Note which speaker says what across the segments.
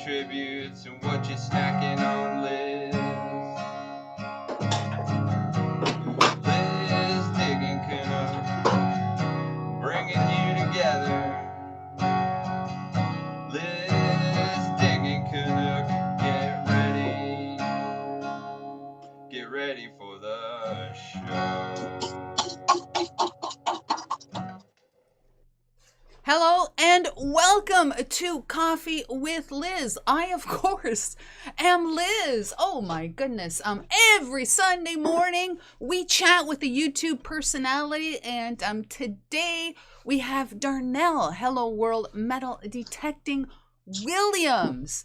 Speaker 1: tributes and what you're snacking on, Liz. Liz digging Canuck, bringing you together. Liz digging Canuck, get ready for the show.
Speaker 2: Hello and welcome to Coffee with Liz. I, of course, am Liz. Oh my goodness. Every Sunday morning we chat with a YouTube personality, and today we have Darnell Hello World Metaldetecting Williams.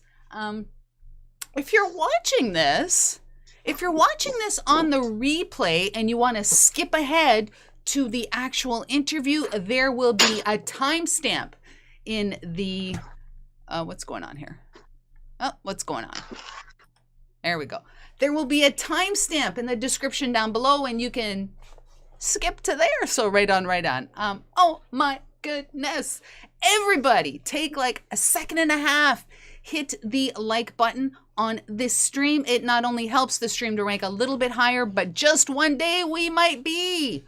Speaker 2: If you're watching this on the replay and you want to skip ahead to the actual interview, there will be a timestamp in the what's going on here? Oh, what's going on? There we go. There will be a timestamp in the description down below, and you can skip to there. So right on. Oh my goodness. Everybody take like a second and a half. Hit the like button on this stream. It not only helps the stream to rank a little bit higher, but just one day we might be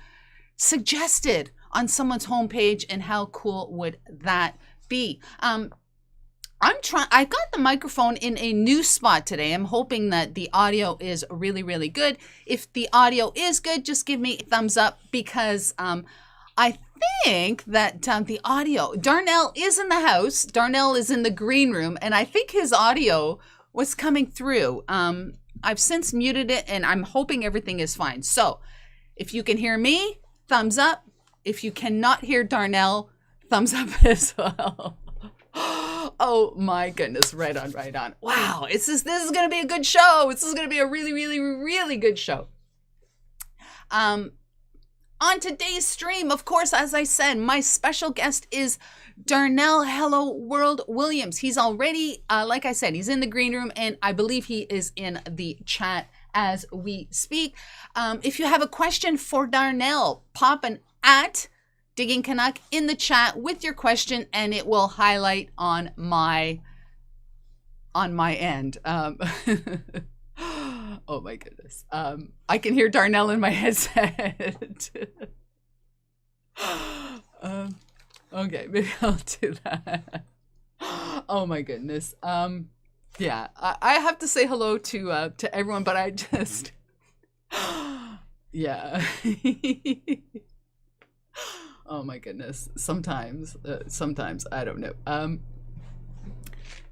Speaker 2: suggested on someone's homepage, and how cool would that be? I got the microphone in a new spot today. I'm hoping that the audio is really, really good. If the audio is good, just give me a thumbs up, because I think that the audio, Darnell is in the house. Darnell is in the green room, and I think his audio was coming through. I've since muted it, and I'm hoping everything is fine. So if you can hear me, thumbs up. If you cannot hear Darnell, thumbs up as well. Oh my goodness, right on. Wow, this is going to be a good show. This is going to be a really, really, really good show. On today's stream, of course, as I said, my special guest is Darnell Hello World Williams. He's already, like I said, he's in the green room, and I believe he is in the chat as we speak. If you have a question for Darnell, pop an @Digging Canuck in the chat with your question, and it will highlight on my end. Oh my goodness. I can hear Darnell in my headset. Okay, maybe I'll do that. Oh my goodness. Yeah, I have to say hello to everyone, but I just, yeah. Oh my goodness. Sometimes I don't know.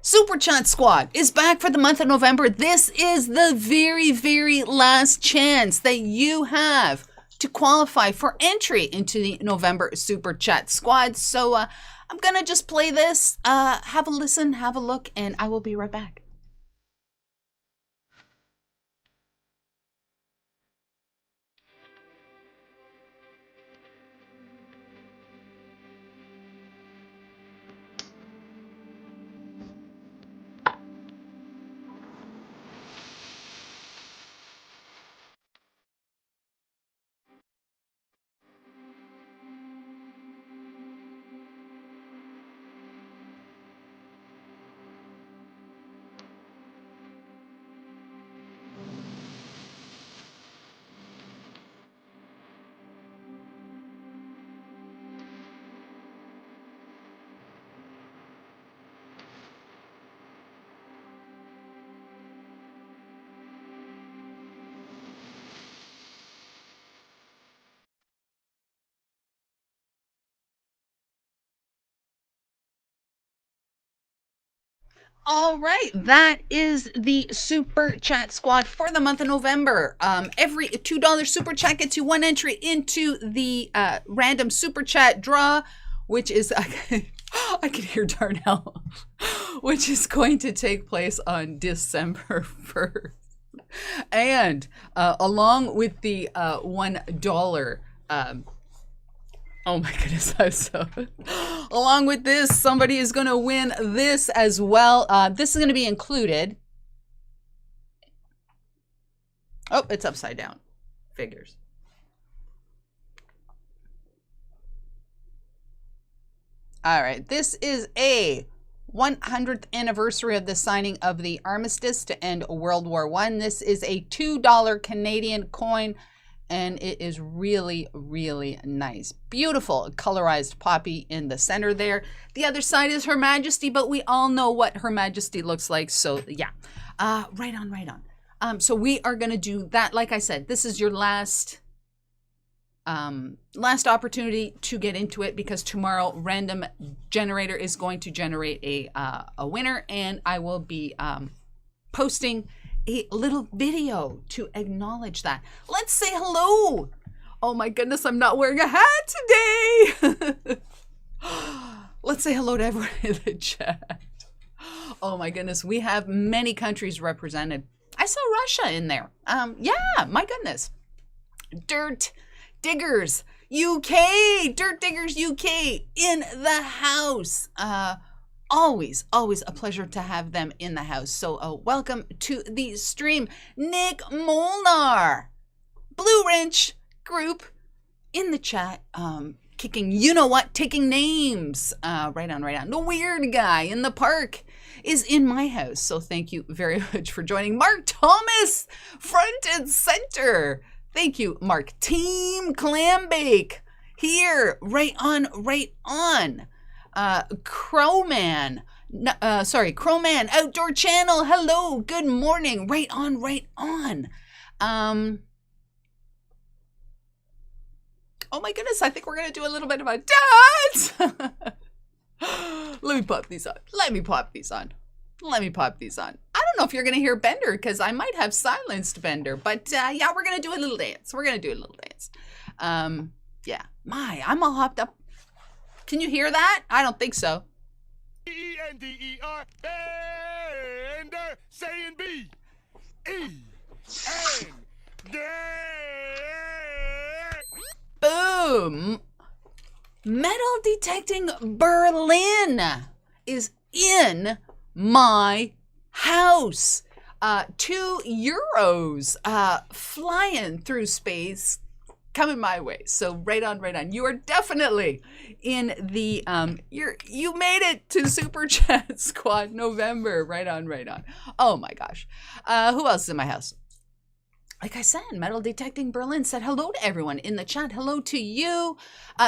Speaker 2: Super Chat Squad is back for the month of November. This is the very, very last chance that you have to qualify for entry into the November Super Chat Squad. So I'm gonna just play this, have a listen, have a look, and I will be right back. All right, that is the Super Chat Squad for the month of November. Every $2 Super Chat gets you one entry into the random Super Chat draw, which is, I can hear Darnell, which is going to take place on December 1st. And along with the $1, oh my goodness, along with this, somebody is going to win this as well. This is going to be included. Oh, it's upside down. Figures. All right, this is a 100th anniversary of the signing of the armistice to end World War I. This is a $2 Canadian coin, and it is really, really nice. Beautiful colorized poppy in the center there. The other side is Her Majesty, but we all know what Her Majesty looks like, so yeah. Right on. So we are going to do that. Like I said, this is your last opportunity to get into it, because tomorrow Random Generator is going to generate a winner, and I will be posting a little video to acknowledge that. Let's say hello. Oh my goodness, I'm not wearing a hat today. Let's say hello to everyone in the chat. Oh my goodness, we have many countries represented. I saw Russia in there. Yeah, my goodness. Dirt Diggers UK, Dirt Diggers UK in the house. Always a pleasure to have them in the house. So welcome to the stream. Nick Molnar, Blue Wrench Group in the chat, kicking, you know what, taking names. Right on. The weird guy in the park is in my house. So thank you very much for joining. Mark Thomas, front and center. Thank you, Mark. Team Clambake here, right on. Crowman Outdoor Channel. Hello, good morning. Right on. Oh my goodness, I think we're gonna do a little bit of a dance. Let me pop these on. I don't know if you're going to hear Bender, because I might have silenced Bender, but yeah, we're going to do a little dance. Yeah, I'm all hopped up. Can you hear that? I don't think so.
Speaker 3: E-N-D-E-R, Bender, saying B, E-N,
Speaker 2: boom. Metal Detecting Berlin is in my house. €2 flying through space, coming my way. So right on. You are definitely in the you made it to Super Chat Squad November. Right on. Oh my gosh. Who else is in my house? Like I said, Metal Detecting Berlin said hello to everyone in the chat. Hello to you.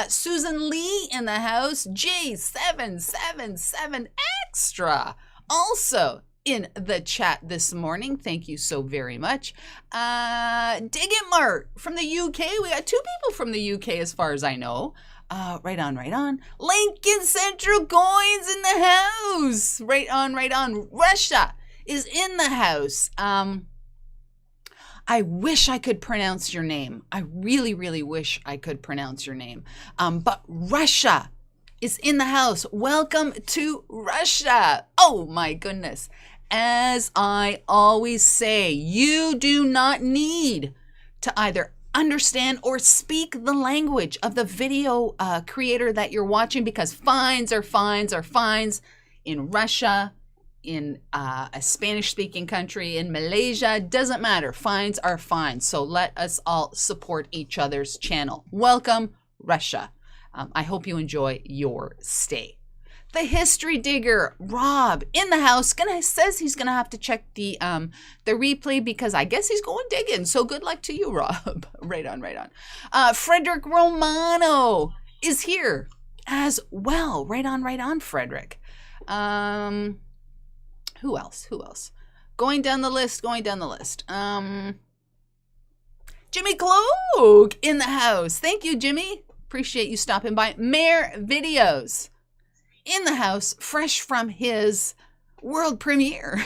Speaker 2: Susan Lee in the house. J777 Extra also in the chat this morning. Thank you so very much. Dig It Mart from the UK. We got 2 people from the UK as far as I know. Right on. Lincoln Central Coins in the house. Right on. Russia is in the house. I wish I could pronounce your name. I really wish I could pronounce your name. But Russia is in the house. Welcome to Russia. Oh my goodness. As I always say, you do not need to either understand or speak the language of the video creator that you're watching, because fines are fines in Russia, in a Spanish-speaking country, in Malaysia, doesn't matter. Fines are fines. So let us all support each other's channel. Welcome, Russia. I hope you enjoy your stay. The History Digger, Rob, in the house, says he's gonna have to check the replay, because I guess he's going digging. So good luck to you, Rob. Right on. Frederick Romano is here as well. Right on, Frederick. Who else? Going down the list. Jimmy Cloak in the house. Thank you, Jimmy. Appreciate you stopping by. Mayor Videos in the house, fresh from his world premiere.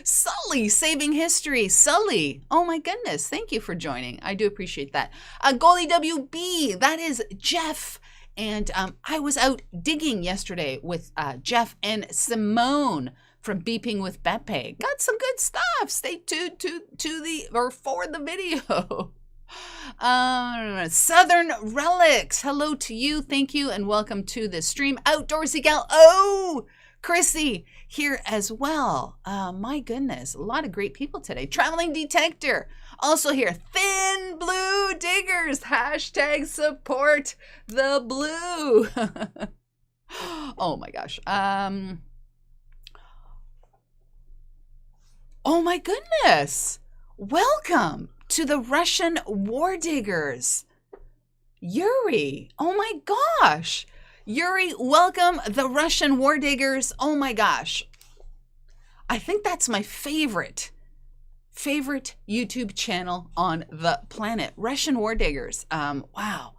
Speaker 2: Sully, Saving History. Sully, oh my goodness, thank you for joining. I do appreciate that. Goalie WB, that is Jeff. And I was out digging yesterday with Jeff and Simone from Beeping with Beppe. Got some good stuff. Stay tuned for the video. Southern Relics, hello to you, thank you, and welcome to the stream. Outdoorsy Gal, oh, Chrissy here as well. My goodness, a lot of great people today. Traveling Detector also here. Thin Blue Diggers, hashtag support the blue. Oh my gosh. Oh my goodness. Welcome to the Russian War Diggers. Yuri. Oh my gosh. Yuri, welcome the Russian War Diggers. Oh my gosh. I think that's my favorite YouTube channel on the planet. Russian War Diggers. Wow.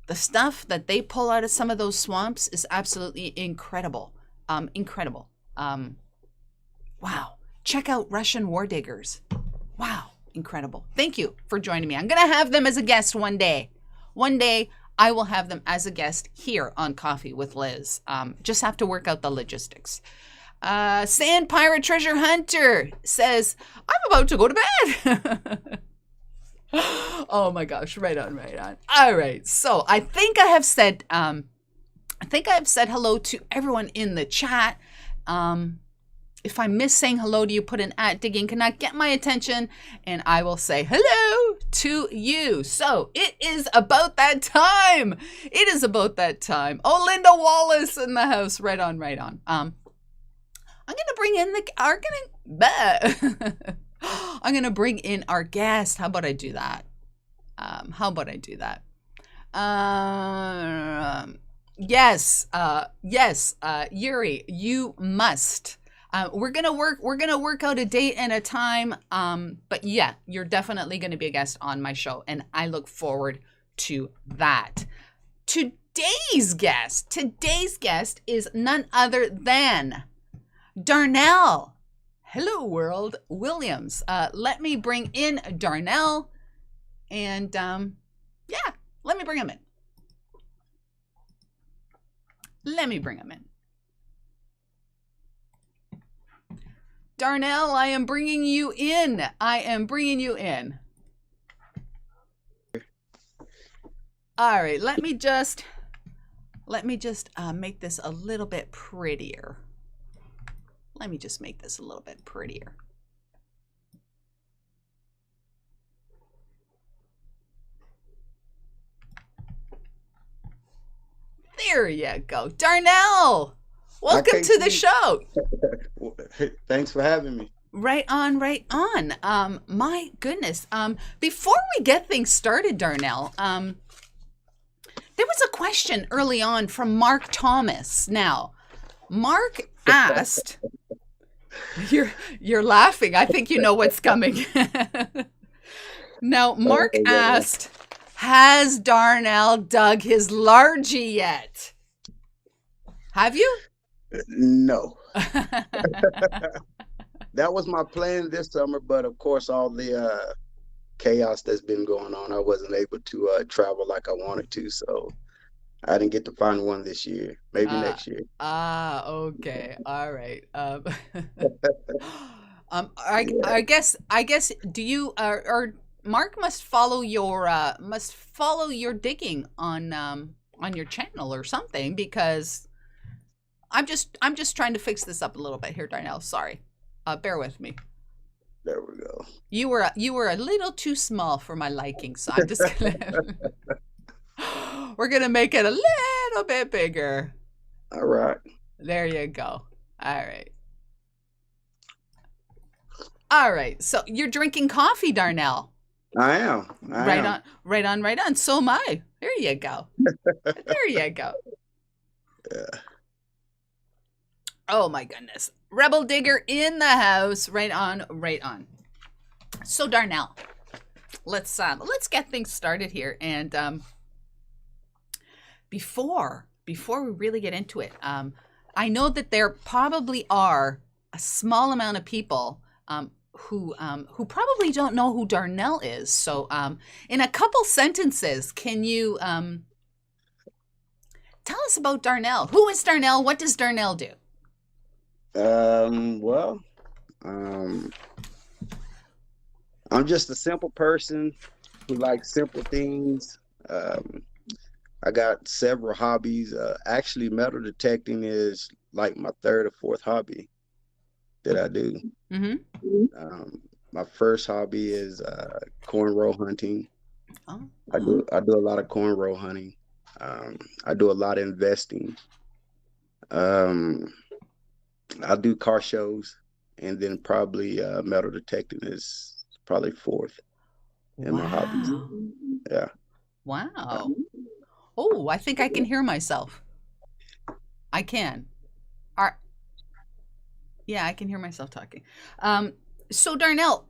Speaker 2: The stuff that they pull out of some of those swamps is absolutely incredible. Incredible. Wow. Check out Russian War Diggers. Wow. Incredible. Thank you for joining me. I'm going to have them as a guest one day. One day I will have them as a guest here on Coffee with Liz. Just have to work out the logistics. Sand Pirate Treasure Hunter says, I'm about to go to bed. Oh my gosh. Right on. All right. So I think I have said hello to everyone in the chat. If I miss saying hello to you, put an @digging Canuck, get my attention, and I will say hello to you. So it is about that time. It is about that time. Oh, Linda Wallace in the house. Right on. I'm gonna bring in I'm gonna bring in our guest. How about I do that? Yes, Yuri, you must. We're gonna work out a date and a time. But yeah, you're definitely gonna be a guest on my show, and I look forward to that. Today's guest is none other than Darnell Hello World Williams. Let me bring in Darnell, and yeah, let me bring him in. Darnell, I am bringing you in. All right, let me just make this a little bit prettier. There you go. Darnell, welcome to the show.
Speaker 4: Thanks for having me.
Speaker 2: Right on. My goodness. Before we get things started, Darnell, there was a question early on from Mark Thomas. Now, Mark asked, you're laughing. I think you know what's coming. Now, Mark asked, has Darnell dug his largie yet? Have you?
Speaker 4: No. That was my plan this summer, but of course, all the chaos that's been going on, I wasn't able to travel like I wanted to, so I didn't get to find one this year. Maybe next year.
Speaker 2: Okay, all right. I guess. Do you or Mark must follow your digging on your channel or something, because I'm just trying to fix this up a little bit here, Darnell. Sorry. Bear with me.
Speaker 4: There we go.
Speaker 2: You were a little too small for my liking, so I'm just we're gonna make it a little bit bigger.
Speaker 4: All right.
Speaker 2: There you go. All right. So you're drinking coffee, Darnell.
Speaker 4: I am.
Speaker 2: Right on. So am I. There you go.
Speaker 4: Yeah.
Speaker 2: Oh my goodness. Rebel Digger in the house. Right on. So Darnell, let's get things started here. And before we really get into it, I know that there probably are a small amount of people who probably don't know who Darnell is. So in a couple sentences, can you tell us about Darnell? Who is Darnell? What does Darnell do?
Speaker 4: I'm just a simple person who likes simple things. I got several hobbies. Actually, metal detecting is like my third or fourth hobby that I do.
Speaker 2: Mm-hmm.
Speaker 4: My first hobby is cornrow hunting.
Speaker 2: Oh.
Speaker 4: I do a lot of cornrow hunting. I do a lot of investing. I do car shows, and then probably metal detecting is probably fourth in my hobbies.
Speaker 2: Wow.
Speaker 4: Yeah.
Speaker 2: Wow. Oh, I think I can hear myself. I can. Are Yeah, I can hear myself talking. So Darnell,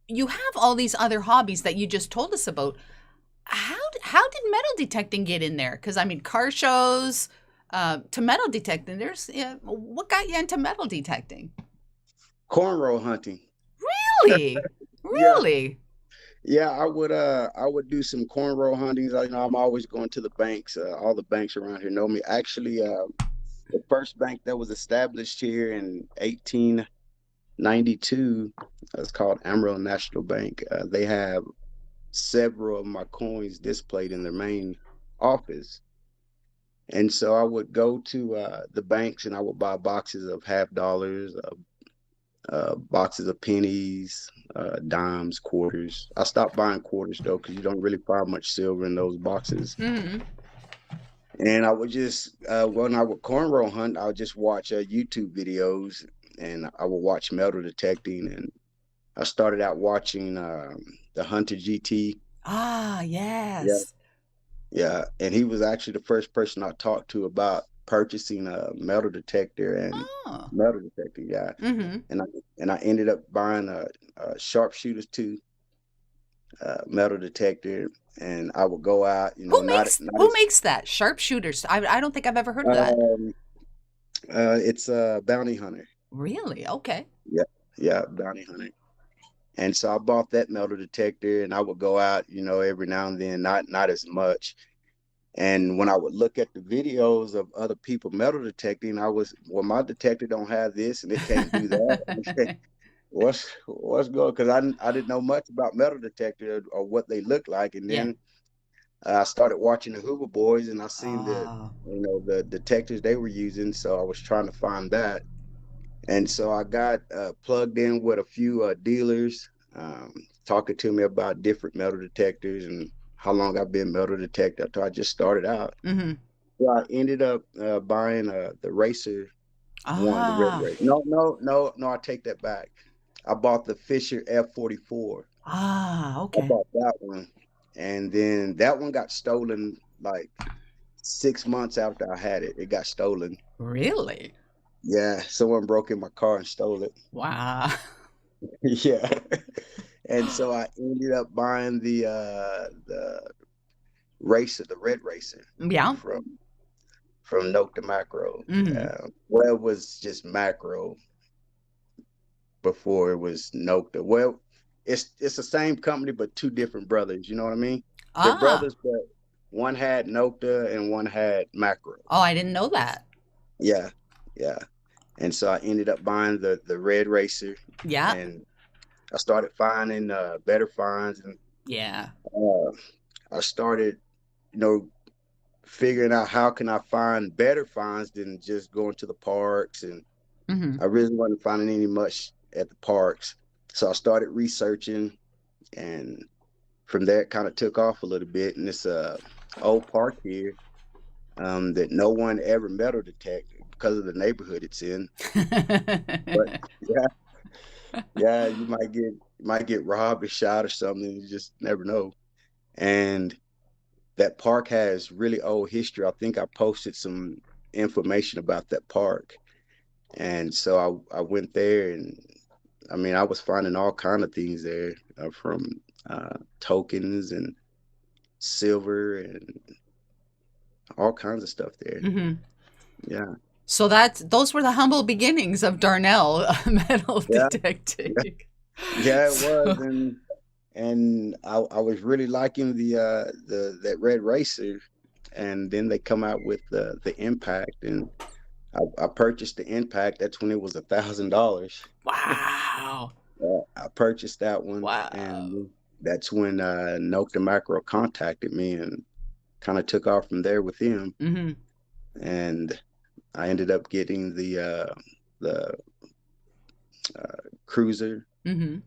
Speaker 2: you have all these other hobbies that you just told us about. How did metal detecting get in there? Because I mean, car shows to metal detecting. What got you into metal detecting?
Speaker 4: Cornrow hunting.
Speaker 2: Really,
Speaker 4: Yeah.
Speaker 2: really.
Speaker 4: Yeah, I would do some cornrow huntings. I'm always going to the banks. All the banks around here know me. Actually, the first bank that was established here in 1892 is called Amarillo National Bank. They have several of my coins displayed in their main office. And so I would go to the banks and I would buy boxes of $50, boxes of pennies, dimes, quarters. I stopped buying quarters though, because you don't really find much silver in those boxes.
Speaker 2: Hmm.
Speaker 4: And I would just, when I would cornrow hunt, I would just watch YouTube videos, and I would watch metal detecting. And I started out watching the Hunter GT.
Speaker 2: Ah,
Speaker 4: Yeah,
Speaker 2: yes.
Speaker 4: yeah. And he was actually the first person I talked to about purchasing a metal detector and
Speaker 2: Oh.
Speaker 4: metal detector. Yeah.
Speaker 2: Mm-hmm.
Speaker 4: And I ended up buying a sharpshooters too, metal detector, and I would go out, not
Speaker 2: Who
Speaker 4: as
Speaker 2: makes that? Sharpshooters. I don't think I've ever heard of that.
Speaker 4: um, it's a bounty hunter.
Speaker 2: Really? Okay.
Speaker 4: Yeah, yeah, bounty hunter. And so I bought that metal detector, and I would go out, every now and then, not as much. And when I would look at the videos of other people metal detecting, well, my detector don't have this, and it can't do that. What's going? Because I didn't know much about metal detector or what they look like, and
Speaker 2: Yeah.
Speaker 4: then I started watching the Hoover Boys, and I seen
Speaker 2: Ah.
Speaker 4: the detectors they were using, so I was trying to find that. And so I got plugged in with a few dealers, um, talking to me about different metal detectors and how long I've been metal detector. So I just started out.
Speaker 2: Mm-hmm.
Speaker 4: So I ended up buying the Racer one, the Red
Speaker 2: Ah.
Speaker 4: Racer. No, no, no, no. I take that back. I bought the Fisher F44.
Speaker 2: Ah,
Speaker 4: I
Speaker 2: okay.
Speaker 4: bought that one, and then that one got stolen like 6 months after I had it. It got stolen.
Speaker 2: Really?
Speaker 4: Yeah, someone broke in my car and stole it.
Speaker 2: Wow.
Speaker 4: Yeah. And so I ended up buying the Racer, the Red Racer
Speaker 2: Yeah.
Speaker 4: from Note to Macro.
Speaker 2: Mm-hmm.
Speaker 4: Well, it was just Macro before it was Note to. Well, it's the same company but two different brothers. You know what I mean? They're
Speaker 2: Ah.
Speaker 4: brothers, but one had Nokta and one had Macro.
Speaker 2: Oh, I didn't know that.
Speaker 4: Yeah, yeah. And so I ended up buying the Red Racer,
Speaker 2: Yeah.
Speaker 4: and I started finding better finds, and
Speaker 2: Yeah.
Speaker 4: uh, I started, you know, figuring out how can I find better finds than just going to the parks. And
Speaker 2: Mm-hmm.
Speaker 4: I really wasn't finding any much at the parks. So I started researching, and from there it kind of took off a little bit. And it's a old park here that no one ever metal detected because of the neighborhood it's in. But yeah, yeah, you might get robbed or shot or something. You just never know. And that park has really old history. I think I posted some information about that park. And so I went there, and I mean, I was finding all kind of things there, from tokens and silver and all kinds of stuff there.
Speaker 2: Mm-hmm.
Speaker 4: Yeah.
Speaker 2: So those were the humble beginnings of Darnell metal
Speaker 4: Yeah.
Speaker 2: detecting.
Speaker 4: Yeah. Yeah, it was.
Speaker 2: So,
Speaker 4: And I was really liking the that Red Racer. And then they come out with the Impact, and I purchased the Impact. That's when it was $1,000.
Speaker 2: wow.
Speaker 4: I purchased that one,
Speaker 2: Wow.
Speaker 4: and that's when Note the Macro contacted me and kind of took off from there with him.
Speaker 2: Mm-hmm.
Speaker 4: And I ended up getting the Cruiser,
Speaker 2: Mm-hmm.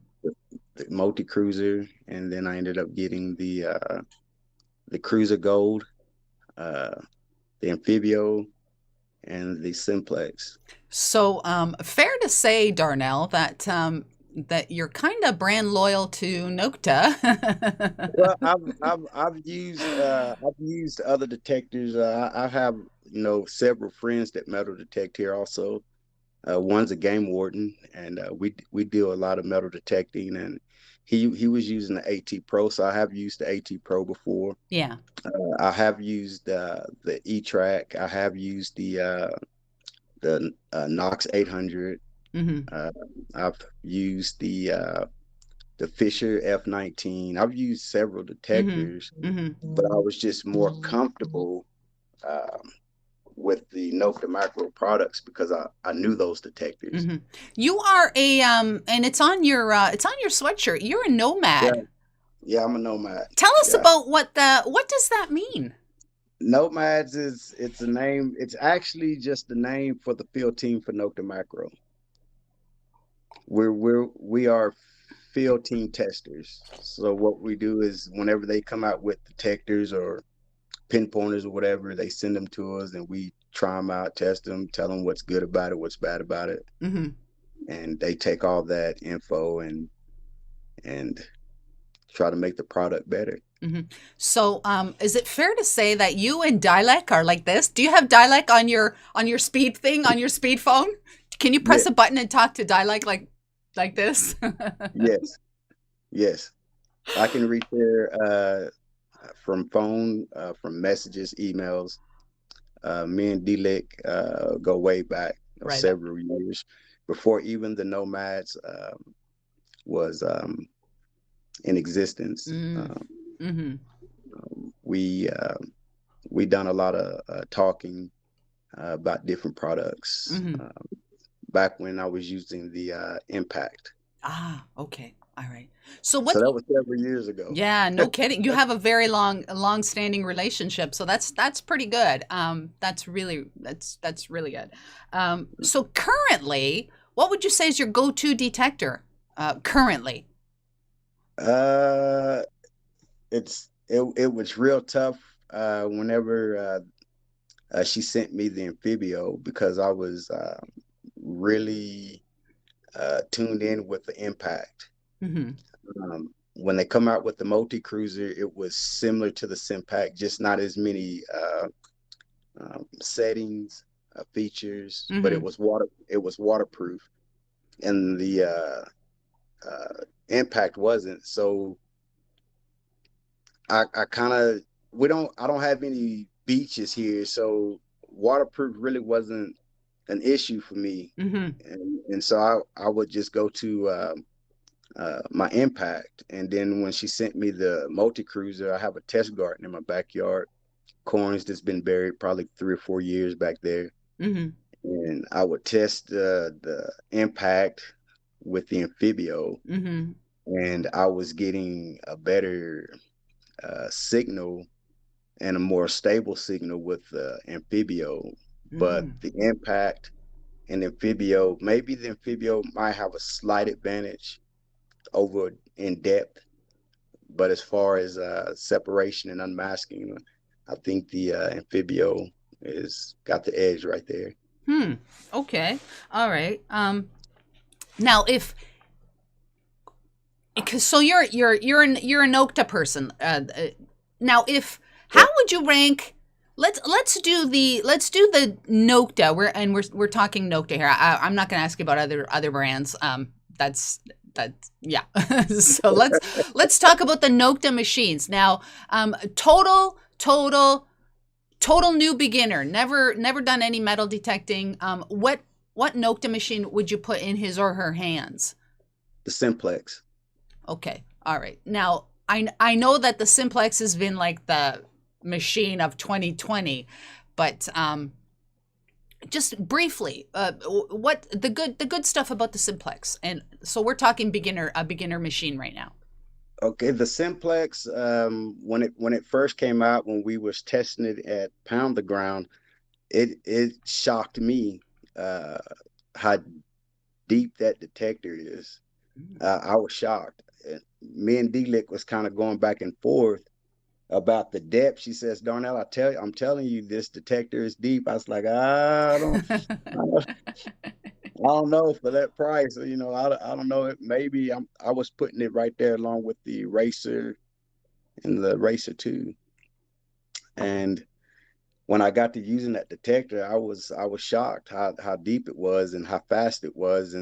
Speaker 4: the multi cruiser, and then I ended up getting the Cruiser Gold. uh, the Amphibio, and the Simplex.
Speaker 2: So, fair to say, Darnell, that that you're kind of brand loyal to Nokta.
Speaker 4: Well, I've used other detectors. I have several friends that metal detect here also. One's a game warden, and we do a lot of metal detecting. And he was using the AT Pro, so I have used the AT Pro before.
Speaker 2: Yeah.
Speaker 4: I have used the E-Track. I have used the Knox 800.
Speaker 2: Hmm.
Speaker 4: I've used the Fisher F19. I've used several
Speaker 2: Hmm.
Speaker 4: detectors,
Speaker 2: Hmm.
Speaker 4: but I was just more comfortable um, with the Nokta Macro products because I knew those detectors.
Speaker 2: Hmm. You are a and it's on your sweatshirt. You're a
Speaker 4: Yeah,
Speaker 2: nomad.
Speaker 4: yeah, I'm a nomad.
Speaker 2: Tell us
Speaker 4: Yeah.
Speaker 2: about what does that mean?
Speaker 4: Nomads it's a name. It's actually just the name for the field team for Nokta Macro. We are field team testers. So what we do is whenever they come out with detectors or pinpointers or whatever, they send them to us and we try them out, test them, tell them what's good about it, what's bad about it,
Speaker 2: Hmm.
Speaker 4: and they take all that info and try to make the product better.
Speaker 2: Hmm. So, is it fair to say that you and Dialect are like this? Do you have Dialect on your speed thing on your speed phone? Can you
Speaker 4: Yeah,
Speaker 2: press a button and talk to Dialect like this?
Speaker 4: yes, yes. I can reach there from phone, from messages, emails. Me and D-Lick go way back,
Speaker 2: Right on.
Speaker 4: several years before even the Nomads was in existence.
Speaker 2: Mm. Hmm.
Speaker 4: We we done a lot of talking about different products
Speaker 2: Hmm.
Speaker 4: back when I was using the Impact.
Speaker 2: Ah, okay. All right. So
Speaker 4: So
Speaker 2: what?
Speaker 4: that was several years ago.
Speaker 2: Yeah, no kidding. You have a very long-standing relationship, so that's pretty good. That's really good. So currently, what would you say is your go-to detector? Currently.
Speaker 4: Uh, it was real tough whenever she sent me the Amphibio because I was really tuned in with the Impact.
Speaker 2: Hmm.
Speaker 4: When they come out with the multi cruiser, it was similar to the Simpac, just not as many settings, features, but
Speaker 2: Hmm.
Speaker 4: it was waterproof, and the Impact wasn't. So I kind of I don't have any beaches here, so waterproof really wasn't an issue for me,
Speaker 2: Hmm.
Speaker 4: and so I would just go to my Impact, and then when she sent me the multi cruiser, I have a test garden in my backyard, corns that's been buried probably 3 or 4 years back there,
Speaker 2: Hmm.
Speaker 4: and I would test the Impact with the Amphibio,
Speaker 2: Hmm.
Speaker 4: and I was getting a better signal and a more stable signal with the Amphibio, but
Speaker 2: Hmm.
Speaker 4: the Impact and Amphibio, maybe the Amphibio might have a slight advantage over in depth, but as far as separation and unmasking, I think the Amphibio is got the edge right there.
Speaker 2: Hmm. Okay. All right. Now if because so you're a Nokta person. Now if how
Speaker 4: Yep.
Speaker 2: would you rank? Let's do the Nokta. We're talking Nokta here. I'm not going to ask you about other brands. That's yeah. So let's talk about the Nokta machines now. Total new beginner. Never done any metal detecting. What Nokta machine would you put in his or her hands?
Speaker 4: The Simplex.
Speaker 2: Okay. All right. Now, I know that the Simplex has been like the machine of 2020, but just briefly, what the good stuff about the Simplex? And so we're talking a beginner machine right now.
Speaker 4: Okay, the Simplex, when it first came out, when we was testing it at Pound the Ground, it shocked me uh, how deep that detector is. I was shocked. Me and D-Lick was kind of going back and forth, about the depth. She says, Darnell, I'm telling you, this detector is deep. I was like, I don't know for that price. I don't know. Maybe I was putting it right there along with the Racer and the Racer 2. And when I got to using that detector, I was shocked how deep it was and how fast it was.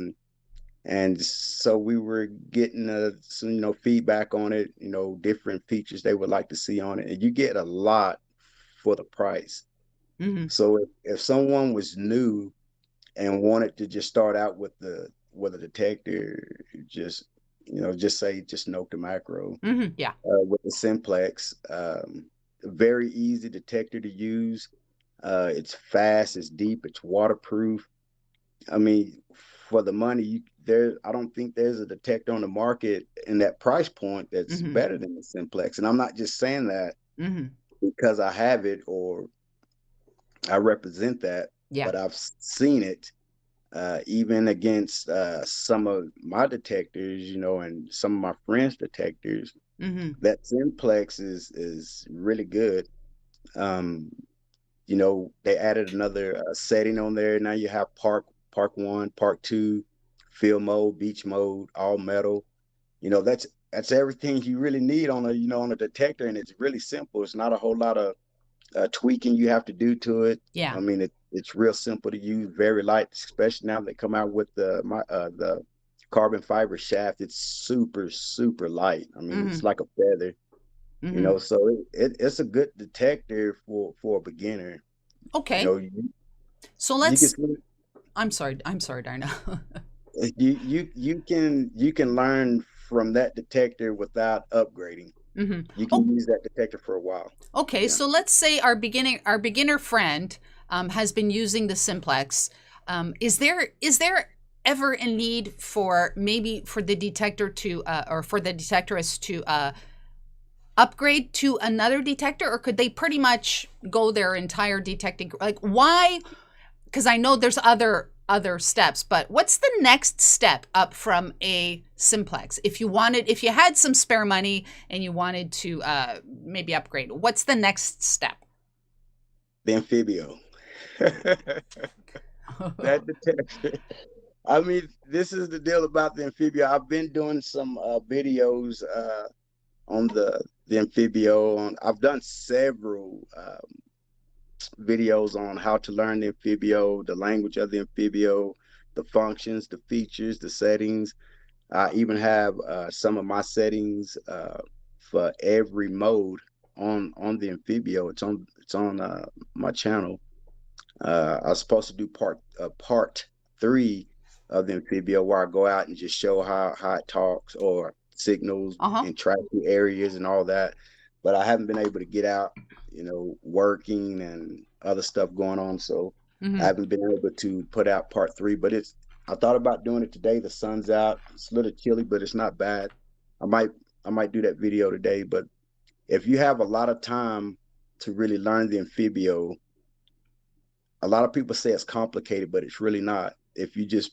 Speaker 4: And so we were getting some feedback on it, different features they would like to see on it. And you get a lot for the price.
Speaker 2: Mm-hmm.
Speaker 4: So if someone was new and wanted to just start out with a detector, just note the macro.
Speaker 2: Mm-hmm. Yeah.
Speaker 4: With the simplex. Very easy detector to use. It's fast, it's deep, it's waterproof. I mean, for the money, I don't think there's a detector on the market in that price point that's
Speaker 2: Mm-hmm.
Speaker 4: better than the simplex. And I'm not just saying that
Speaker 2: Mm-hmm.
Speaker 4: because I have it or I represent that,
Speaker 2: Yeah.
Speaker 4: but I've seen it even against some of my detectors, and some of my friends' detectors.
Speaker 2: Mm-hmm.
Speaker 4: That simplex is really good. Um, they added another setting on there. Now you have Park 1, Park 2, field mode, beach mode, all metal. That's everything you really need on a detector, and it's really simple. It's not a whole lot of tweaking you have to do to it.
Speaker 2: Yeah.
Speaker 4: I mean, it's real simple to use, very light, especially now they come out with the carbon fiber shaft. It's super, super light. I mean,
Speaker 2: Mm-hmm.
Speaker 4: it's like a feather,
Speaker 2: Mm-hmm.
Speaker 4: so it's a good detector for a beginner.
Speaker 2: Okay. So
Speaker 4: You
Speaker 2: let's.
Speaker 4: can
Speaker 2: I'm sorry, Darnell.
Speaker 4: you can learn from that detector without upgrading.
Speaker 2: Mm-hmm.
Speaker 4: You
Speaker 2: Oh,
Speaker 4: can use that detector for a while.
Speaker 2: okay.
Speaker 4: Yeah.
Speaker 2: So let's say our beginner friend has been using the simplex. Is there ever a need for maybe for the detector to or for the detectorist to upgrade to another detector, or could they pretty much go their entire detecting? Like, why? Because I know there's other steps, but what's the next step up from a simplex? If you had some spare money and you wanted to maybe upgrade, what's the next step?
Speaker 4: The Amphibio. That detector. I mean, this is the deal about the Amphibio. I've been doing some videos on the Amphibio. I've done several videos on how to learn the Amphibio, the language of the Amphibio, the functions, the features, the settings. I even have some of my settings for every mode on the Amphibio. It's on my channel. I was supposed to do part 3 of the Amphibio where I go out and just show how it talks or signals
Speaker 2: Uh-huh.
Speaker 4: and tracking areas and all that. But I haven't been able to get out, working and other stuff going on. So I
Speaker 2: Mm-hmm.
Speaker 4: haven't been able to put out part 3. But I thought about doing it today. The sun's out. It's a little chilly, but it's not bad. I might do that video today. But if you have a lot of time to really learn the Amphibio, a lot of people say it's complicated, but it's really not. If you just,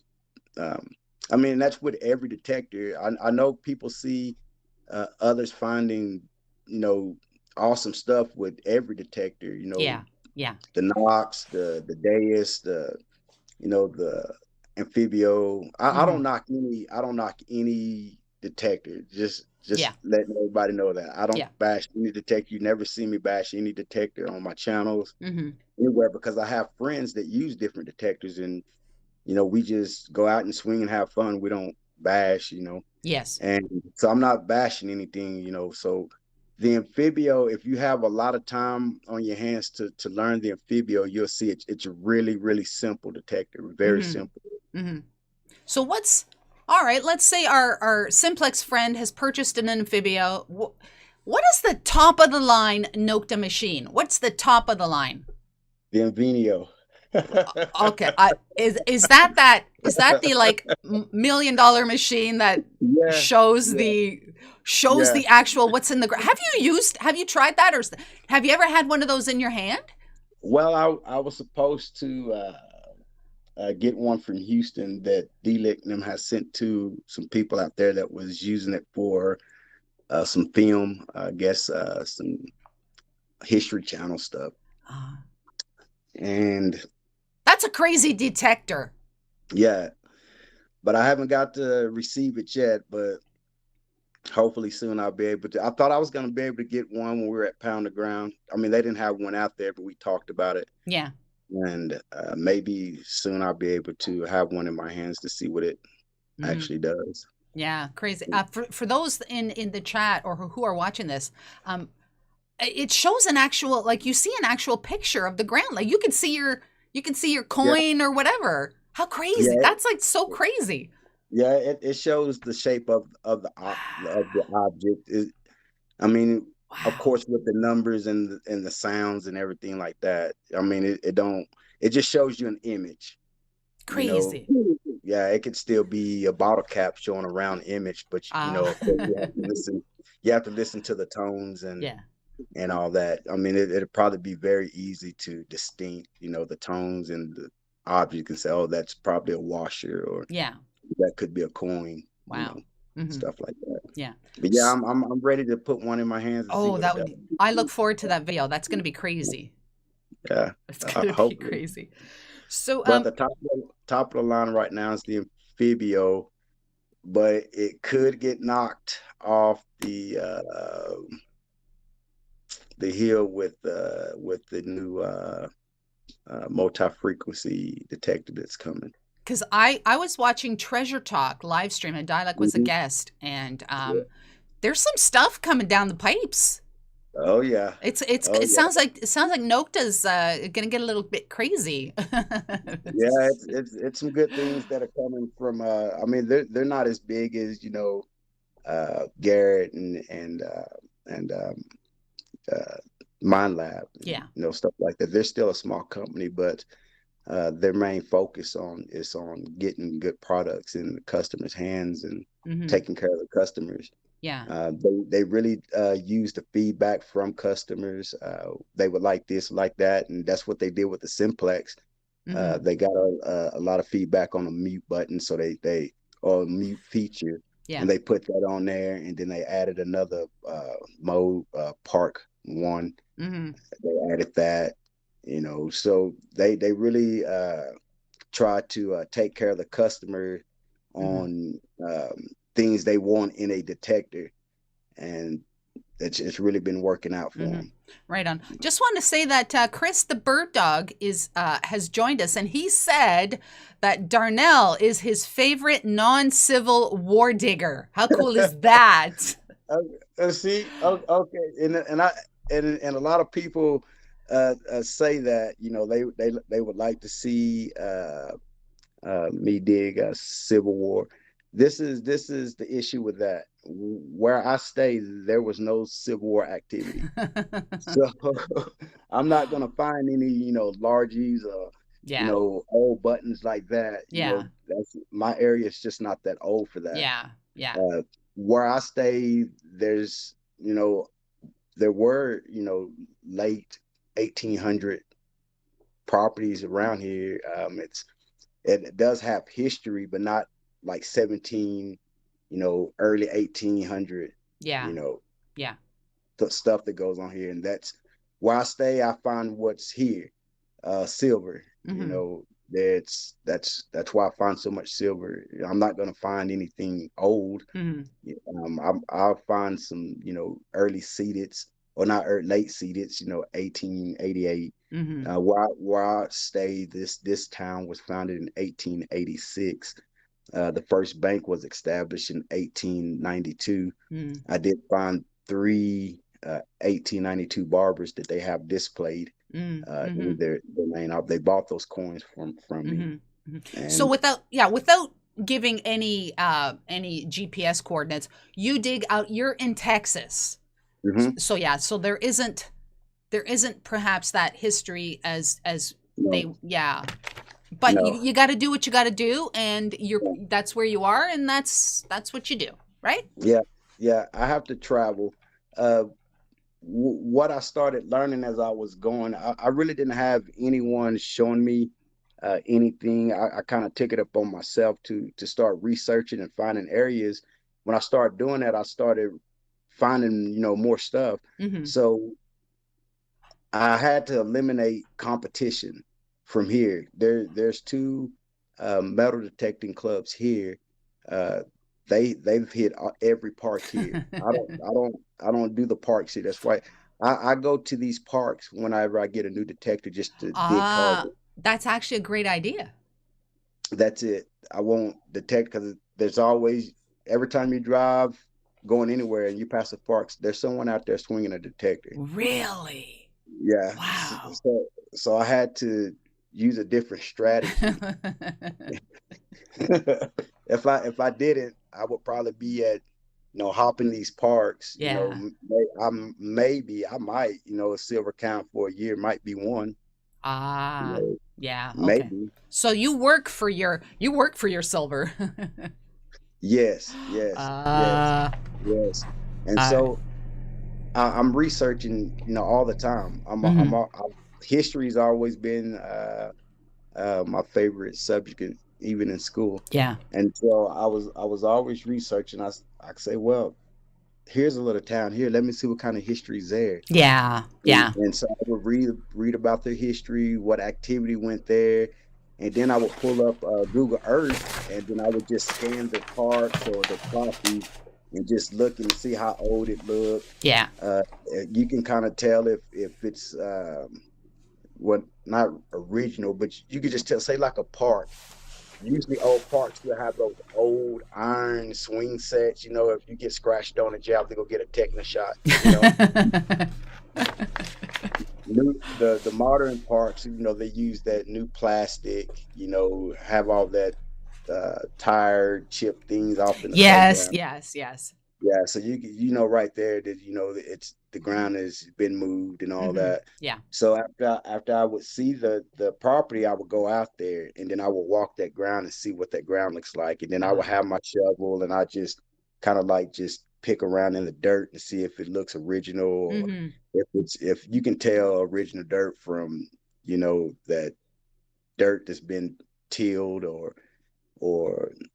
Speaker 4: I mean, that's with every detector. I know people see others finding, awesome stuff with every detector.
Speaker 2: Yeah. Yeah.
Speaker 4: The Knox, the Deus, the Amphibio. I
Speaker 2: Mm-hmm.
Speaker 4: don't knock any. I don't knock any detector. Just
Speaker 2: Yeah.
Speaker 4: letting everybody know that I don't
Speaker 2: Yeah.
Speaker 4: bash any detector. You never see me bash any detector on my channels
Speaker 2: Mm-hmm.
Speaker 4: anywhere because I have friends that use different detectors and we just go out and swing and have fun. We don't bash.
Speaker 2: Yes.
Speaker 4: And so I'm not bashing anything. So the Amphibio, if you have a lot of time on your hands to learn the Amphibio, you'll see it's a really, really simple detector, very
Speaker 2: Mm-hmm.
Speaker 4: simple.
Speaker 2: Mm-hmm. So all right, let's say our simplex friend has purchased an Amphibio. What is the top of the line Nocta machine? What's the top of the line?
Speaker 4: The Invenio.
Speaker 2: Okay, is that the like $1 million machine that
Speaker 4: Yeah,
Speaker 2: shows
Speaker 4: yeah,
Speaker 2: the
Speaker 4: yeah.
Speaker 2: actual what's in the ground? Have you tried that, or have you ever had one of those in your hand?
Speaker 4: Well, I was supposed to get one from Houston that D-Lick and them has sent to some people out there that was using it for some film, I guess some History Channel stuff.
Speaker 2: Uh,
Speaker 4: And
Speaker 2: that's a crazy detector.
Speaker 4: yeah, but I haven't got to receive it yet, but hopefully soon I'll be able to. I thought I was going to be able to get one when we were at Pound the Ground. I mean, they didn't have one out there, but we talked about it.
Speaker 2: Yeah.
Speaker 4: And maybe soon I'll be able to have one in my hands to see what it actually does.
Speaker 2: Yeah, crazy. For those in the chat or who are watching this, it shows an actual, like, you see an actual picture of the ground. Like you can see your coin or whatever. How crazy.
Speaker 4: Yeah.
Speaker 2: That's like so crazy.
Speaker 4: Yeah, it shows the shape of the object. I mean, of course, with the numbers and the sounds and everything like that. I mean, it just shows you an image.
Speaker 2: Crazy.
Speaker 4: Yeah, it could still be a bottle cap showing a round image, but of course you have to listen. You have to listen to the tones and all that. I mean, it'd probably be very easy to distinct, the tones and the object. You can say, oh, that's probably a washer, or that could be a coin.
Speaker 2: Wow.
Speaker 4: Stuff like that.
Speaker 2: Yeah.
Speaker 4: But yeah, I'm ready to put one in my hands.
Speaker 2: I look forward to that video. That's going to be crazy.
Speaker 4: Yeah,
Speaker 2: it's going to be crazy. So,
Speaker 4: but the top of the line right now is the Amphibio, but it could get knocked off the hill with the new multi-frequency detector that's coming.
Speaker 2: Because I was watching Treasure Talk live stream, and Dialect was a guest, and there's some stuff coming down the pipes.
Speaker 4: Oh yeah,
Speaker 2: it sounds like Nocta's gonna get a little bit crazy.
Speaker 4: Yeah, it's some good things that are coming from. I mean, they're not as big as Garrett and Mind Lab.
Speaker 2: Yeah,
Speaker 4: stuff like that. They're still a small company, but their main focus is on getting good products in the customers' hands and taking care of the customers.
Speaker 2: Yeah.
Speaker 4: They really use the feedback from customers. They would like this, like that, and that's what they did with the Simplex. They got a lot of feedback on a mute button, so or a mute feature, and they put that on there, and then they added another mode, Park 1. They added that, so they really try to take care of the customer on things they want in a detector, and it's really been working out for them.
Speaker 2: Right on. Just want to say that Chris the Bird Dog has joined us, and he said that Darnell is his favorite non-civil war digger. How cool is that?
Speaker 4: See, okay, and a lot of people say that they would like to see me dig a Civil War. This is the issue with that. Where I stay, there was no Civil War activity, so I'm not gonna find any largies or old buttons like that. That's my area is just not that old for that. Where I stay, there's there were late 1800 properties around here. It does have history, but not like 17, early 1800. The stuff that goes on here, and that's where I stay. I find what's here, silver. That's why I find so much silver. I'm not gonna find anything old. I'll find some early seededs, or not late seededs. 1888. Where I stay, this town was founded in 1886. The first bank was established in 1892. I did find 3 1892 barbers that they have displayed in their main. They bought those coins from me.
Speaker 2: So without giving any GPS coordinates, you dig out. You're in Texas, so there isn't perhaps that history as but you got to do what you got to do, and that's where you are, and that's what you do, right?
Speaker 4: Yeah, I have to travel. What I started learning as I was going, I really didn't have anyone showing me anything. I kind of took it up on myself to start researching and finding areas. When I started doing that, I started finding more stuff. So I had to eliminate competition from here. There's two metal detecting clubs here. Uh, they've hit every park here. I don't do the parks here. That's why I go to these parks whenever I get a new detector just to dig
Speaker 2: Ah,
Speaker 4: target.
Speaker 2: that's actually a great idea.
Speaker 4: That's it. I won't detect because there's always every time you drive going anywhere and you pass the parks, there's someone out there swinging a detector.
Speaker 2: Really?
Speaker 4: Yeah.
Speaker 2: Wow.
Speaker 4: So I had to use a different strategy. If I didn't, I would probably be at hopping these parks.
Speaker 2: Yeah.
Speaker 4: Maybe I might a silver count for a year might be one. You
Speaker 2: Ah,
Speaker 4: know,
Speaker 2: yeah. Okay.
Speaker 4: maybe.
Speaker 2: So you work for your silver.
Speaker 4: Yes, yes, yes,
Speaker 2: Ah,
Speaker 4: yes. And
Speaker 2: all right.
Speaker 4: so I'm researching, all the time.
Speaker 2: Mm-hmm.
Speaker 4: History's always been my favorite subject, even in school.
Speaker 2: Yeah.
Speaker 4: And so I was always researching. I say, well, here's a little town here. Let me see what kind of history's there.
Speaker 2: Yeah. Yeah.
Speaker 4: And so I would read about their history, what activity went there, and then I would pull up Google Earth, and then I would just scan the parks or the properties and just look and see how old it looked.
Speaker 2: Yeah.
Speaker 4: You can kind of tell if it's what not original, but you could just tell, say like a park. Usually old parks will have those old iron swing sets. If you get scratched on it, you have to go get a tetanus shot. The modern parks, they use that new plastic, have all that tire chip things off in the
Speaker 2: Yes.
Speaker 4: background.
Speaker 2: Yes. Yes.
Speaker 4: Yeah, so right there that it's the ground has been moved and all
Speaker 2: Mm-hmm.
Speaker 4: that.
Speaker 2: Yeah.
Speaker 4: So after I would see the property, I would go out there and then I would walk that ground and see what that ground looks like. And then I would
Speaker 2: Ah.
Speaker 4: have my shovel and I just kind of like just pick around in the dirt and see if it looks original or
Speaker 2: Mm-hmm.
Speaker 4: if you can tell original dirt from, that dirt that's been tilled or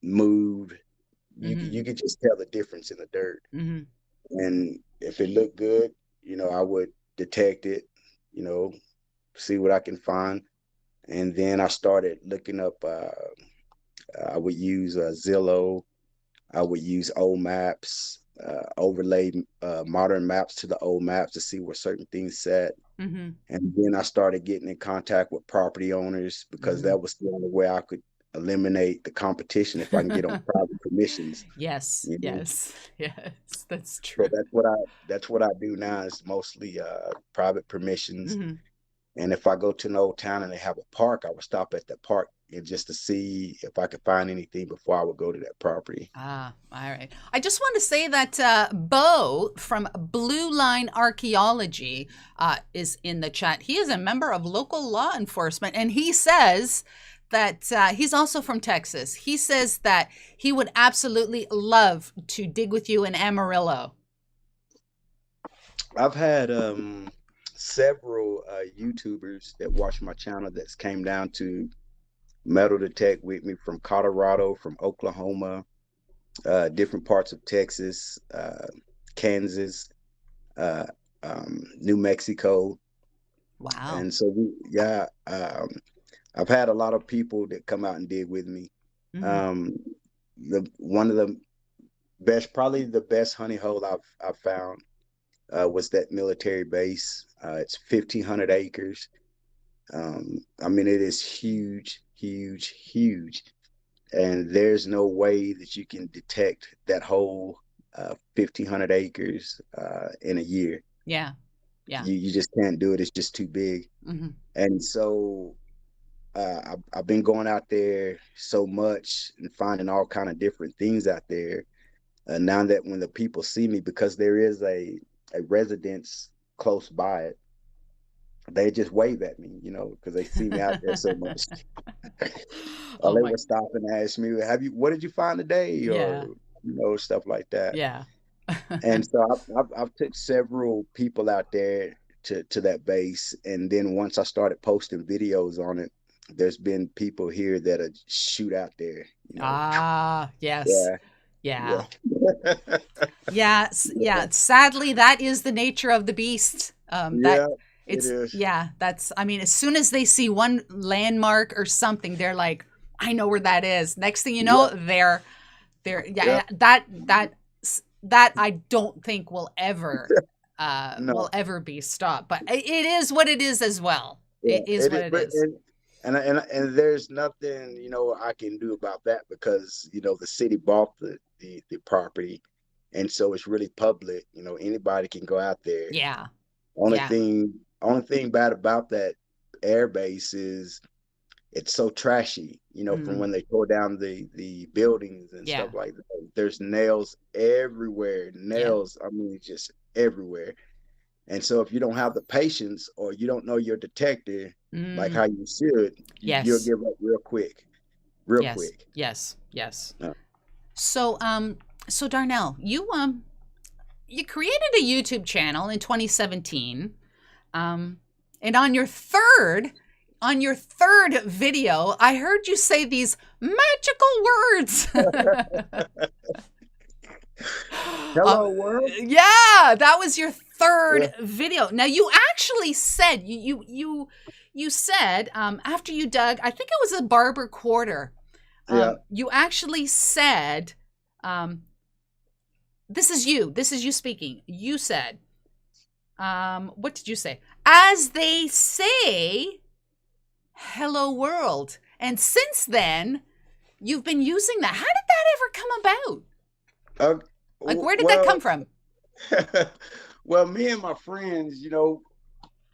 Speaker 4: moved.
Speaker 2: Mm-hmm.
Speaker 4: You could just tell the difference in the dirt.
Speaker 2: Mm-hmm.
Speaker 4: And if it looked good, I would detect it, you know, see what I can find. And then I started looking up, I would use Zillow, I would use old maps, overlay modern maps to the old maps to see where certain things sat.
Speaker 2: Mm-hmm.
Speaker 4: And then I started getting in contact with property owners because
Speaker 2: Mm-hmm.
Speaker 4: that was the only way I could eliminate the competition if I can get on private permissions.
Speaker 2: Yes.
Speaker 4: You know,
Speaker 2: Yes. Yes. That's
Speaker 4: so
Speaker 2: true.
Speaker 4: that's what I do now is mostly private permissions.
Speaker 2: Mm-hmm.
Speaker 4: And if I go to an old town and they have a park, I would stop at that park and just to see if I could find anything before I would go to that property.
Speaker 2: Ah, all right. I just want to say that Bo from Blue Line Archaeology is in the chat. He is a member of local law enforcement, and he says that he's also from Texas. He says that he would absolutely love to dig with you in Amarillo.
Speaker 4: I've had several YouTubers that watch my channel that's came down to metal detect with me from Colorado, from Oklahoma, different parts of Texas, Kansas, uh, New Mexico.
Speaker 2: Wow.
Speaker 4: And so I've had a lot of people that come out and dig with me.
Speaker 2: Mm-hmm.
Speaker 4: The one of the best, probably the best honey hole I've found was that military base. It's 1,500 acres. I mean, it is huge, huge, huge, and there's no way that you can detect that whole 1,500 acres in a year.
Speaker 2: Yeah. Yeah.
Speaker 4: You just can't do it. It's just too big.
Speaker 2: Mm-hmm.
Speaker 4: And so I've been going out there so much and finding all kind of different things out there. Now that when the people see me, because there is a residence close by it, they just wave at me, because they see me out there so much. Or
Speaker 2: Oh
Speaker 4: they
Speaker 2: my.
Speaker 4: would stop and ask me, what did you find today? Or,
Speaker 2: Yeah.
Speaker 4: stuff like that.
Speaker 2: Yeah.
Speaker 4: And so I've took several people out there to that base. And then once I started posting videos on it, there's been people here that shoot out there,
Speaker 2: Ah, yes.
Speaker 4: Yeah,
Speaker 2: Yeah.
Speaker 4: yeah.
Speaker 2: Yeah, yeah. Sadly, that is the nature of the beast.
Speaker 4: Yeah, It is.
Speaker 2: Yeah, I mean, as soon as they see one landmark or something, they're like, I know where that is. Next thing you know, they're
Speaker 4: Yeah.
Speaker 2: that I don't think will ever
Speaker 4: No.
Speaker 2: be stopped. But it is what it is as well.
Speaker 4: Yeah.
Speaker 2: It is what it
Speaker 4: But
Speaker 2: is.
Speaker 4: and there's nothing, I can do about that because, the city bought the property, and so it's really public. Anybody can go out there.
Speaker 2: Yeah.
Speaker 4: Only
Speaker 2: Yeah.
Speaker 4: thing bad about that air base is it's so trashy, from when they tore down the buildings and
Speaker 2: Yeah.
Speaker 4: stuff like that. There's nails everywhere.
Speaker 2: Yeah.
Speaker 4: I mean, just everywhere. And so if you don't have the patience or you don't know your detector like how you should,
Speaker 2: Yes.
Speaker 4: you'll give up real quick. Real
Speaker 2: Yes.
Speaker 4: quick.
Speaker 2: Yes. Yes.
Speaker 4: Yeah.
Speaker 2: So Darnell, you created a YouTube channel in 2017. And on your third video, I heard you say these magical words.
Speaker 4: Hello world.
Speaker 2: Yeah, that was your third video. Now you actually said you said after you dug, I think it was a barber quarter. You actually said, this is you speaking. You said, what did you say? As they say, hello world. And since then, you've been using that. How did that ever come about? Like, where did that come from?
Speaker 4: Well, me and my friends,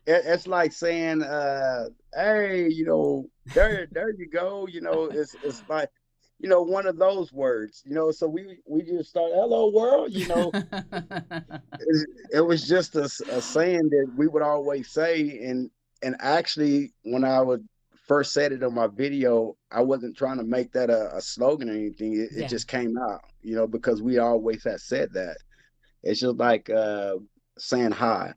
Speaker 4: it's like saying, hey, there you go. It's like, one of those words, so we just start, hello world, it was just a saying that we would always say. And actually, when I would first said it on my video, I wasn't trying to make that a slogan or anything. It just came out, because we always had said that. It's just like saying hi.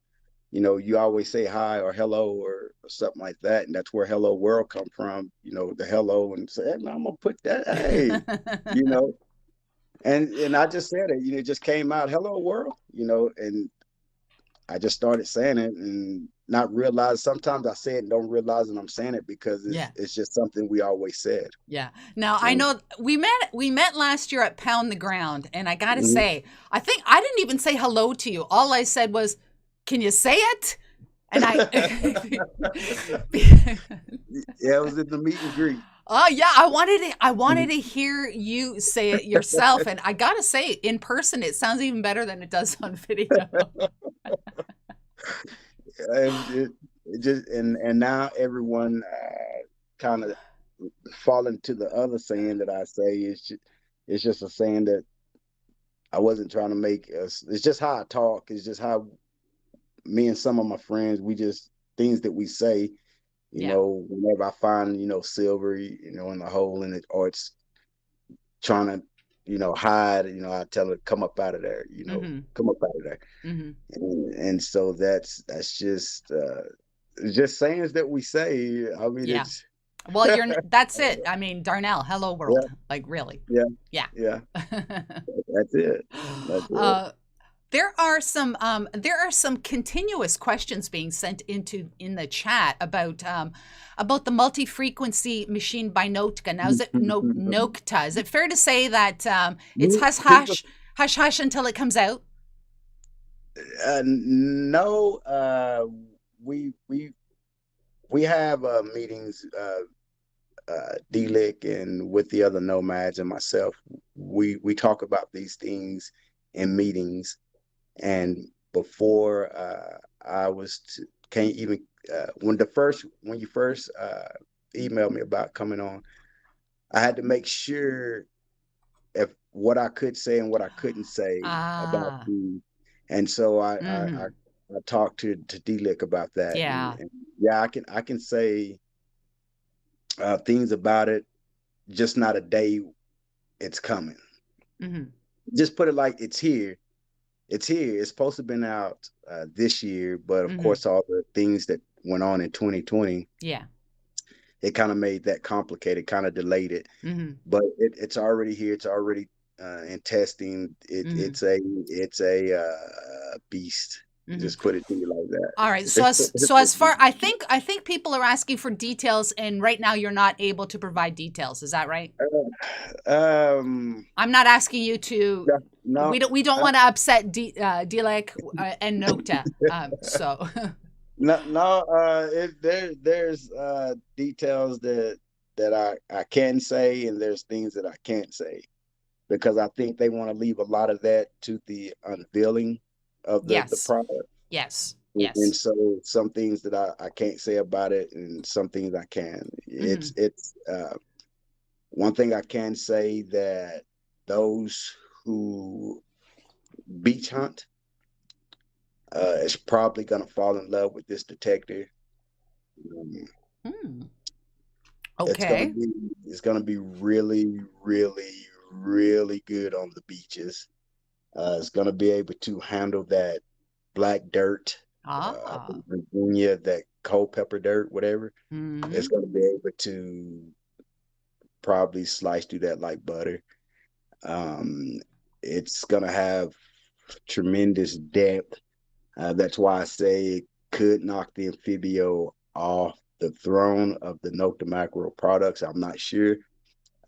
Speaker 4: You always say hi or hello or something like that, and that's where hello world come from. The hello, and say, hey, man, I'm gonna put that, hey, and I just said it. It just came out, hello world, and I just started saying it and not realize. Sometimes I say it and don't realize that I'm saying it because it's just something we always said.
Speaker 2: Yeah. Now I know we met last year at Pound the Ground, and I gotta say, I think I didn't even say hello to you. All I said was, can you say it? And I
Speaker 4: yeah, it was in the meet and greet.
Speaker 2: Oh yeah, I wanted to hear you say it yourself, and I gotta say, in person, it sounds even better than it does on video.
Speaker 4: And it just and now everyone kind of fall into the other saying that I say. It's just a saying that I wasn't trying to make us. It's just how I talk. It's just how me and some of my friends, we just things that we say. Whenever I find silver, in the hole in it, or it's trying to hide, I tell it, come up out of there, come up out of there. And so that's just sayings that we say. I mean, it's
Speaker 2: well, that's it. I mean, Darnell, hello world. Like, really. Yeah.
Speaker 4: That's it.
Speaker 2: There are some continuous questions being sent in the chat about the multi-frequency machine by Notka. Now, is it Nokta? Is it fair to say that it's hush hush until it comes out?
Speaker 4: No, we have meetings, D-Lick and with the other nomads and myself. We talk about these things in meetings. And before I was can't even when you first emailed me about coming on, I had to make sure if what I could say and what I couldn't say about you. And so I talked to D-Lick about that. And I can say things about it, just not a day it's coming. Just put it like it's here. It's here. It's supposed to have been out this year, but of course, all the things that went on in 2020, it kind of made that complicated, kind of delayed it. But it's already here. It's already in testing. It's a beast. Just put it to you like that.
Speaker 2: All right. So as far, I think people are asking for details, and right now you're not able to provide details. Is that right? I'm not asking you to.
Speaker 4: No,
Speaker 2: we don't want to upset Dilek and Nokta. So.
Speaker 4: There's details that I can say, and there's things that I can't say, because I think they want to leave a lot of that to the unveiling of the product.
Speaker 2: Yes.
Speaker 4: And so some things that I can't say about it, and some things I can. It's one thing I can say, that those who beach hunt is probably going to fall in love with this detector.
Speaker 2: Okay.
Speaker 4: It's gonna be really, really, really good on the beaches. It's gonna be able to handle that black dirt, Virginia, that cold pepper dirt, whatever. It's gonna be able to probably slice through that like butter. It's gonna have tremendous depth. That's why I say it could knock the Amphibio off the throne of the Nokta Macro products. I'm not sure.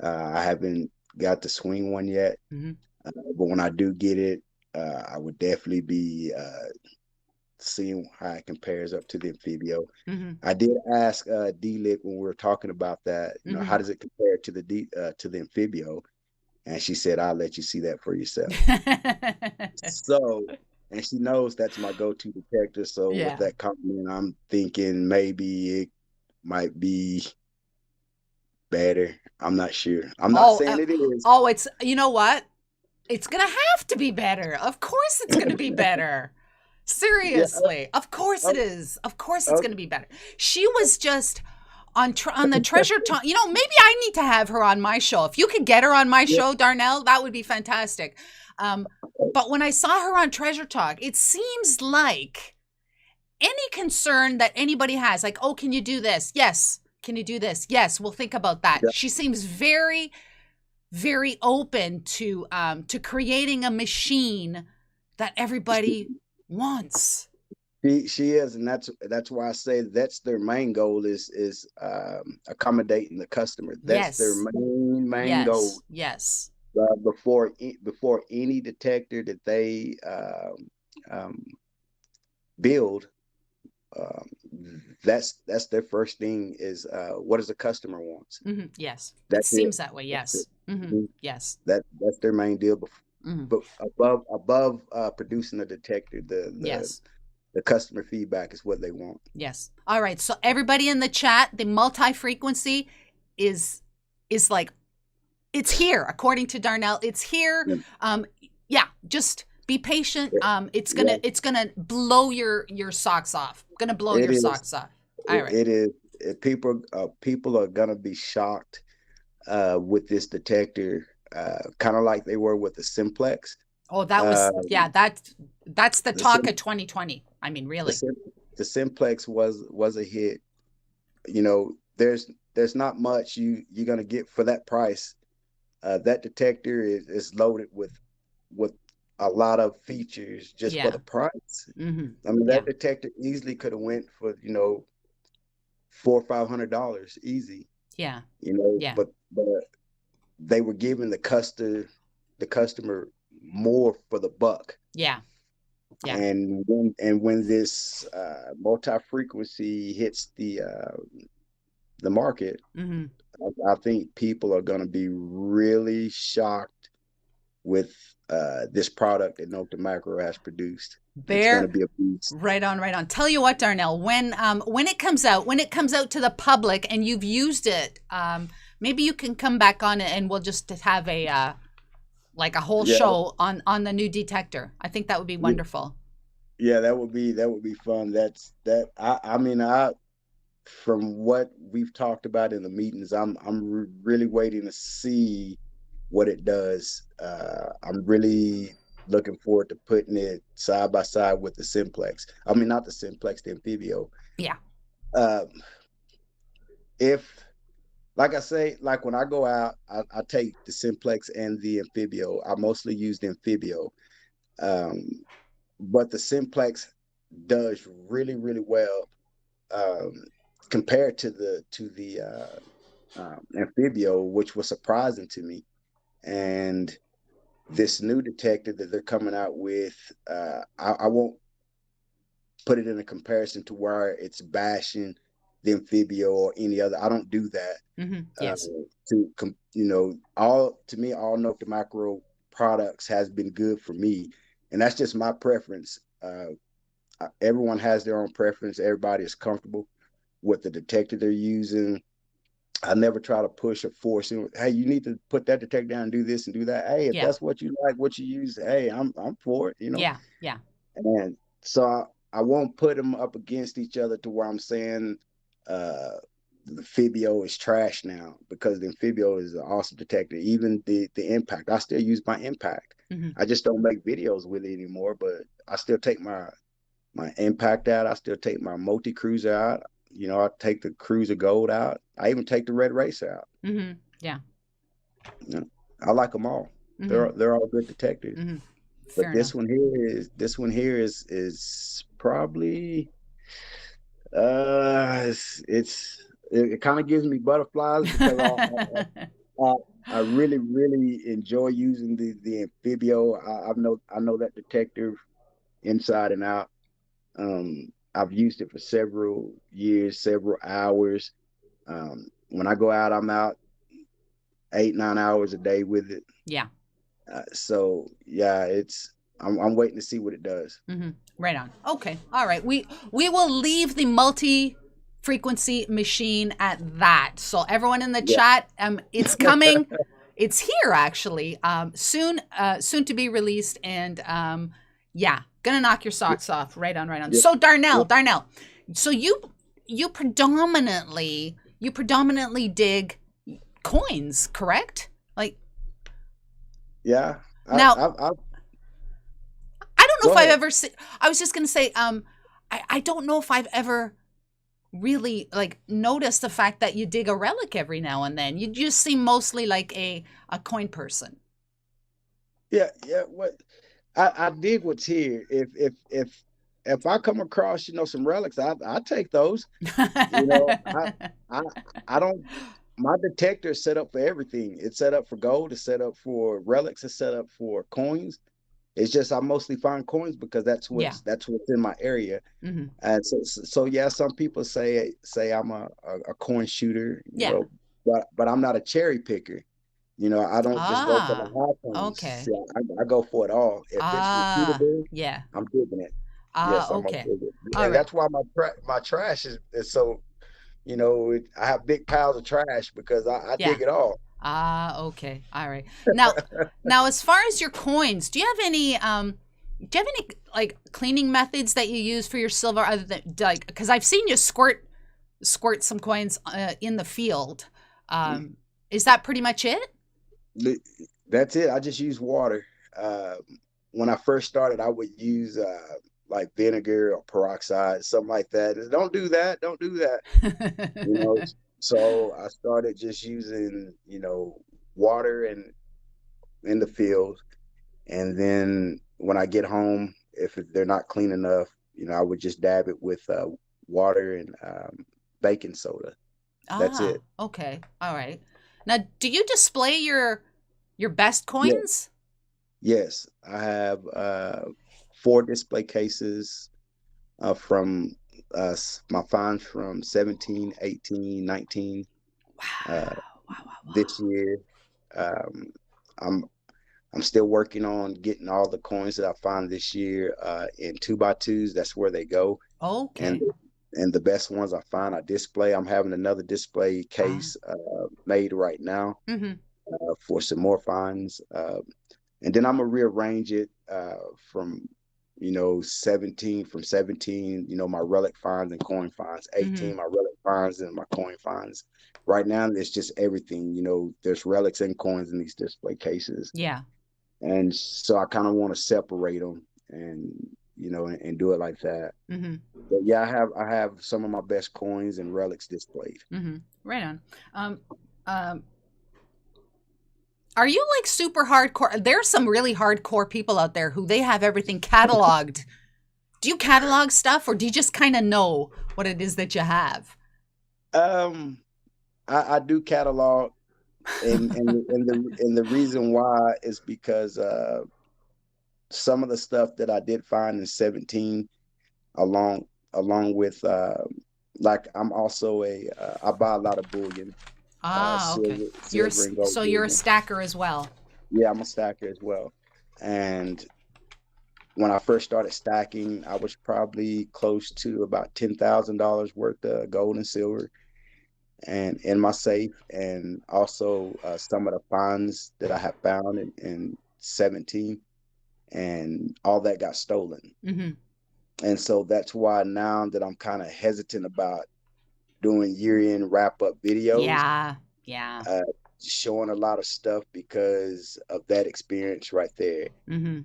Speaker 4: I haven't got to swing one yet. But when I do get it, I would definitely be seeing how it compares up to the Amphibio. I did ask D-Lick when we were talking about that, you know, how does it compare to the Amphibio? And she said, I'll let you see that for yourself. So, and she knows that's my go-to detector. So with that comment, I'm thinking maybe it might be better. I'm not sure. I'm not saying it is.
Speaker 2: Oh, it's, you know what? It's going to have to be better. Of course it's going to be better. Seriously. Of course it is. Of course it's going to be better. She was just on the Treasure Talk. You know, maybe I need to have her on my show. If you could get her on my show, Darnell, that would be fantastic. But when I saw her on Treasure Talk, it seems like any concern that anybody has, like, oh, can you do this? Yes. Can you do this? Yes, we'll think about that. Yeah. She seems very, very open to creating a machine that everybody wants.
Speaker 4: She is, and that's why I say that's their main goal is accommodating the customer. That's their main goal.
Speaker 2: Yes.
Speaker 4: Before any detector that they build, that's their first thing is what does the customer wants.
Speaker 2: Yes, that seems that way. Yes. Yes,
Speaker 4: that's their main deal. But above producing a detector, the customer feedback is what they want.
Speaker 2: Yes. All right. So everybody in the chat, the multi-frequency is like, it's here. According to Darnell, it's here. Just be patient. It's gonna blow your socks off. Gonna blow your socks off. All right.
Speaker 4: It is. People are gonna be shocked with this detector, kind of like they were with the Simplex.
Speaker 2: Oh, that was that's the talk of 2020. I mean, really.
Speaker 4: The Simplex was a hit. You know, there's not much you're gonna get for that price. That detector is loaded with a lot of features just for the price. I mean, that detector easily could have went for $400 or $500 easy.
Speaker 2: Yeah.
Speaker 4: You know, but they were giving the customer more for the buck.
Speaker 2: Yeah. Yeah.
Speaker 4: And when this multi-frequency hits the market, I think people are going to be really shocked with this product that Nokta Macro has produced. It's going to be a beast.
Speaker 2: Right on. Tell you what, Darnell, when it comes out to the public and you've used it, maybe you can come back on it and we'll just have a whole show on the new detector. I think that would be wonderful.
Speaker 4: Yeah, that would be fun. I mean, from what we've talked about in the meetings, I'm really waiting to see what it does. I'm really looking forward to putting it side by side with the Simplex. I mean, not the Simplex, the Amphibio.
Speaker 2: Yeah.
Speaker 4: If, like I say, like when I go out, I take the Simplex and the Amphibio. I mostly use the Amphibio. But the Simplex does really, really well, um, compared to the Amphibio, which was surprising to me. And this new detector that they're coming out with, I won't put it in a comparison to where it's bashing the Amphibio or any other. I don't do that.
Speaker 2: Yes.
Speaker 4: All to me, all Note the Macro products has been good for me, and that's just my preference. Everyone has their own preference. Everybody is comfortable with the detector they're using. I never try to push or force it. Hey, you need to put that detector down and do this and do that. Hey, if
Speaker 2: Yeah.
Speaker 4: that's what you like, what you use, hey, I'm for it,
Speaker 2: Yeah. Yeah.
Speaker 4: And so I won't put them up against each other to where I'm saying uh the Amphibio is trash now, because the Amphibio is an awesome detector. Even the impact, I still use my impact. I just don't make videos with it anymore, but I still take my impact out. I still take my multi cruiser out. I take the cruiser gold out. I even take the red racer out.
Speaker 2: Yeah.
Speaker 4: I like them all. They're all good detectors.
Speaker 2: Fair
Speaker 4: But
Speaker 2: enough.
Speaker 4: this one here is probably it kind of gives me butterflies, because I really, really enjoy using the Amphibio. I know that detector inside and out. I've used it for several years, several hours. When I go out, I'm out 8-9 hours a day with it.
Speaker 2: Yeah.
Speaker 4: So yeah, I'm waiting to see what it does.
Speaker 2: Right on. Okay. All right. We will leave the multi-frequency machine at that. So everyone in the chat, it's coming. It's here actually. Soon to be released, and yeah, gonna knock your socks off. Right on. Right on.
Speaker 4: Yep.
Speaker 2: So Darnell,
Speaker 4: Yep.
Speaker 2: Darnell. So you predominantly dig coins, correct? Like,
Speaker 4: Yeah.
Speaker 2: now, I don't know
Speaker 4: Go
Speaker 2: if I've
Speaker 4: ahead.
Speaker 2: ever seen. I was just gonna say, I don't know if I've ever really like noticed the fact that you dig a relic every now and then. You just seem mostly like a coin person.
Speaker 4: Yeah. What I dig what's here. If I come across some relics, I take those. You know, I I I don't. My detector is set up for everything. It's set up for gold. It's set up for relics. It's set up for coins. It's just I mostly find coins because that's
Speaker 2: Yeah.
Speaker 4: what's in my area. And so yeah, some people say I'm a coin shooter,
Speaker 2: Yeah.
Speaker 4: but I'm not a cherry picker. I don't just go for the
Speaker 2: Ah.
Speaker 4: high coins.
Speaker 2: Okay.
Speaker 4: See, I go for it all. If it's
Speaker 2: Ah.
Speaker 4: repeatable,
Speaker 2: Yeah.
Speaker 4: I'm digging it.
Speaker 2: Ah.
Speaker 4: Yes, I'm gonna
Speaker 2: Okay.
Speaker 4: dig it,
Speaker 2: All
Speaker 4: and
Speaker 2: right.
Speaker 4: that's why my trash is so. I have big piles of trash because I
Speaker 2: Yeah.
Speaker 4: dig it all.
Speaker 2: Ah. Okay. All right. Now, as far as your coins, do you have any like cleaning methods that you use for your silver, other than like, because I've seen you squirt some coins in the field. Is that pretty much it?
Speaker 4: That's it. I just use water. When I first started, I would use like vinegar or peroxide, something like that. Don't do that. Don't do that. You know. So I started just using water and in the field, and then when I get home, if they're not clean enough, I would just dab it with water and baking soda. That's
Speaker 2: Ah,
Speaker 4: it.
Speaker 2: okay. All right. Now, do you display your best
Speaker 4: Yeah.
Speaker 2: coins?
Speaker 4: Yes, I have 4 display cases from my finds from 17, 18, 19 uh,
Speaker 2: Wow.
Speaker 4: this year. Um, I'm I'm still working on getting all the coins that I find this year in 2x2s. That's where they go, and
Speaker 2: Okay.
Speaker 4: the best ones I find I display. I'm having another display
Speaker 2: Ah.
Speaker 4: case made right now
Speaker 2: Mm-hmm.
Speaker 4: for some more finds. And then I'm gonna rearrange it from 17, my relic finds and coin finds,
Speaker 2: Mm-hmm.
Speaker 4: 18 my relic finds and my coin finds. Right now it's just everything. There's relics and coins in these display cases,
Speaker 2: Yeah.
Speaker 4: and so I kind of want to separate them and and do it like that.
Speaker 2: Mm-hmm.
Speaker 4: But yeah, I have some of my best coins and relics displayed.
Speaker 2: Mm-hmm. Right on. Um, um, are you like super hardcore? There's some really hardcore people out there who they have everything cataloged. Do you catalog stuff, or do you just kind of know what it is that you have?
Speaker 4: I do catalog, and the reason why is because some of the stuff that I did find in 17, along with like I'm also I buy a lot of bullion,
Speaker 2: Okay.
Speaker 4: silver and gold
Speaker 2: So you're a
Speaker 4: bullion.
Speaker 2: stacker as well.
Speaker 4: Yeah, I'm a stacker as well. And when I first started stacking, I was probably close to about $10,000 worth of gold and silver and in my safe, and also some of the finds that I have found in 17, and all that got stolen.
Speaker 2: Mm-hmm.
Speaker 4: And so that's why now that I'm kind of hesitant about doing year-end wrap-up videos,
Speaker 2: Yeah.
Speaker 4: uh, showing a lot of stuff because of that experience right there.
Speaker 2: Mm-hmm.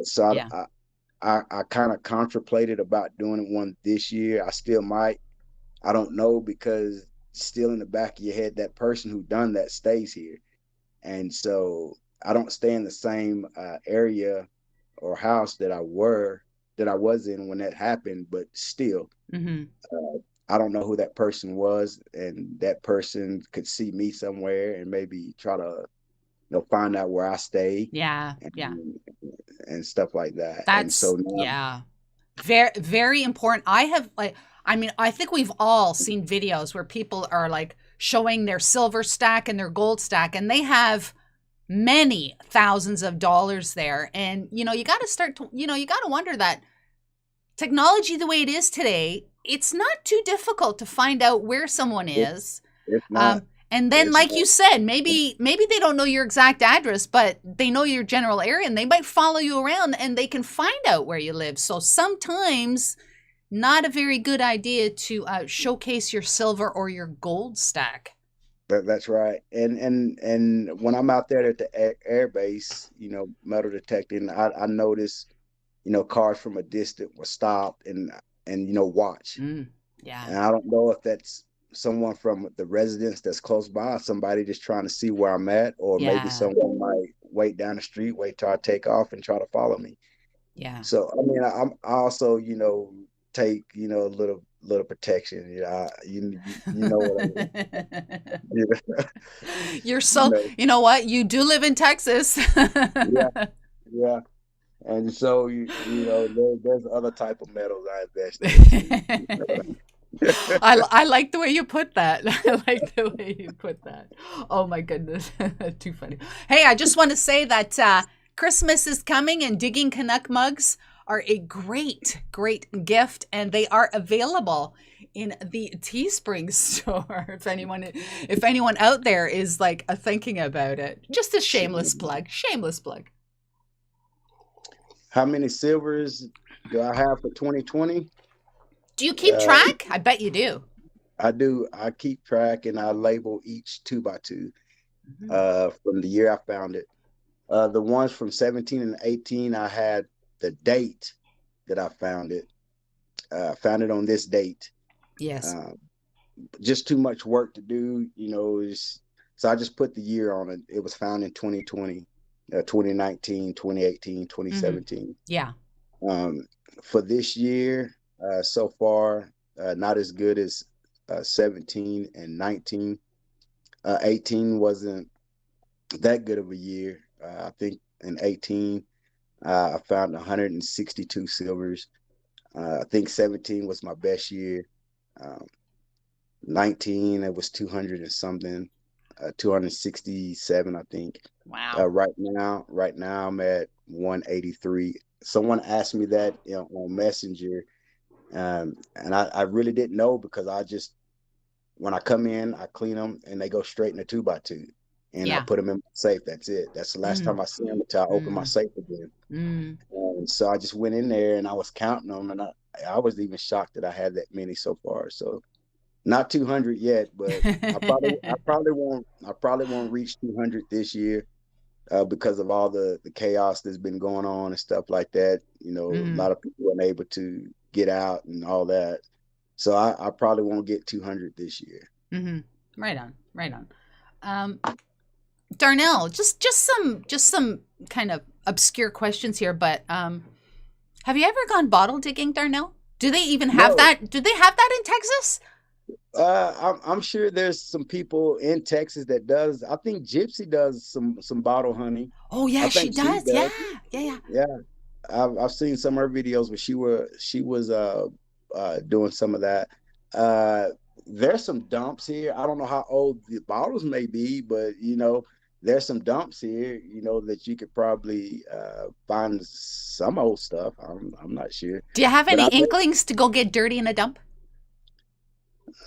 Speaker 4: So
Speaker 2: Yeah.
Speaker 4: I kind of contemplated about doing one this year. I still might. I don't know, because still in the back of your head, that person who done that stays here. And so I don't stay in the same area or house that I was in when that happened, but still,
Speaker 2: Mm-hmm.
Speaker 4: I don't know who that person was, and that person could see me somewhere and maybe try to find out where I stay
Speaker 2: Yeah.
Speaker 4: and stuff like that. And
Speaker 2: That's
Speaker 4: so now,
Speaker 2: very, very important. I think we've all seen videos where people are like showing their silver stack and their gold stack, and they have many thousands of dollars there. And, you got to wonder that technology the way it is today, it's not too difficult to find out where someone is.
Speaker 4: it's not.
Speaker 2: And then,
Speaker 4: It's
Speaker 2: like
Speaker 4: not.
Speaker 2: you said, maybe they don't know your exact address, but they know your general area, and they might follow you around and they can find out where you live. So sometimes not a very good idea to showcase your silver or your gold stack.
Speaker 4: That's right. And when I'm out there at the air base, metal detecting, I notice, cars from a distance will stop and watch.
Speaker 2: Yeah.
Speaker 4: And I don't know if that's someone from the residence that's close by, somebody just trying to see where I'm at, or maybe
Speaker 2: Yeah.
Speaker 4: someone might wait down the street, wait till I take off and try to follow me.
Speaker 2: Yeah.
Speaker 4: So I mean, I also, take, a little protection. You know what I mean.
Speaker 2: You're
Speaker 4: You
Speaker 2: so,
Speaker 4: know,
Speaker 2: you know what? You do live in Texas.
Speaker 4: yeah, yeah. And so there's other type of metals I invest in too.
Speaker 2: I like the way you put that. I like the way you put that. Oh my goodness. Too funny. Hey, I just want to say that Christmas is coming, and digging Canuck mugs are a great, great gift, and they are available in the Teespring store. If anyone out there is like thinking about it, just a shameless plug. Shameless plug.
Speaker 4: How many silvers do I have for 2020?
Speaker 2: Do you keep track? I bet you do.
Speaker 4: I do. I keep track, and I label each 2x2
Speaker 2: Mm-hmm.
Speaker 4: from the year I found it. The ones from 17 and 18, I had the date that I found it. Found it on this date.
Speaker 2: Yes.
Speaker 4: Just too much work to do, so I just put the year on it. It was found in 2020, 2019, 2018, 2017.
Speaker 2: Mm-hmm. Yeah.
Speaker 4: For this year, so far, not as good as 17 and 19. 18 wasn't that good of a year. I think in 18, I found 162 silvers. I think 17 was my best year. 19, it was 200 and something, 267, I think.
Speaker 2: Wow.
Speaker 4: Right now I'm at 183. Someone asked me that on Messenger, and I really didn't know, because when I come in, I clean them and they go straight in the 2x2, and I
Speaker 2: Yeah.
Speaker 4: put them in my safe. That's it. That's the last time I see them until I open my safe again. And so I just went in there and I was counting them, and I was even shocked that I had that many so far. So not 200 yet, but I probably won't reach 200 this year, because of all the chaos that's been going on and stuff like that. A lot of people weren't able to get out and all that. So I probably won't get 200 this year.
Speaker 2: Mm-hmm. Right on. Darnell, just some kind of obscure questions here, but Have you ever gone bottle digging, Darnell? Do they even have
Speaker 4: No,
Speaker 2: that? Do they have that in Texas?
Speaker 4: I'm sure there's some people in Texas that does. I think Gypsy does some bottle hunting.
Speaker 2: Oh
Speaker 4: I
Speaker 2: yeah, she
Speaker 4: think she
Speaker 2: does. Yeah,
Speaker 4: does.
Speaker 2: yeah, yeah.
Speaker 4: Yeah, I've seen some of her videos where she was doing some of that. Uh, there's some dumps here. I don't know how old the bottles may be, but there's some dumps here. That you could probably find some old stuff. I'm not sure,
Speaker 2: Do you have
Speaker 4: but
Speaker 2: any inklings to go get dirty in a dump?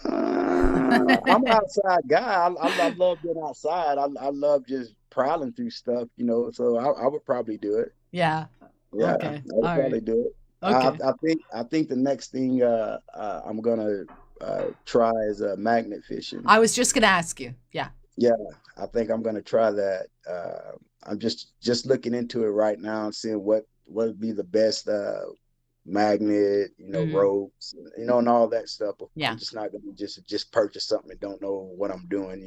Speaker 4: I'm an outside guy. I love being outside. I love just prowling through stuff. So I would probably do it.
Speaker 2: Yeah.
Speaker 4: Yeah, I
Speaker 2: Okay.
Speaker 4: would
Speaker 2: All
Speaker 4: probably
Speaker 2: right.
Speaker 4: do it. I,
Speaker 2: Okay.
Speaker 4: I think I think the next thing I'm gonna try is magnet fishing.
Speaker 2: I was just gonna ask you. Yeah.
Speaker 4: Yeah, I think I'm gonna try that. I'm just looking into it right now and seeing what would be the best magnet,
Speaker 2: Hmm.
Speaker 4: ropes, and all that stuff. I'm
Speaker 2: Yeah.
Speaker 4: just not gonna just purchase something and don't know what I'm doing.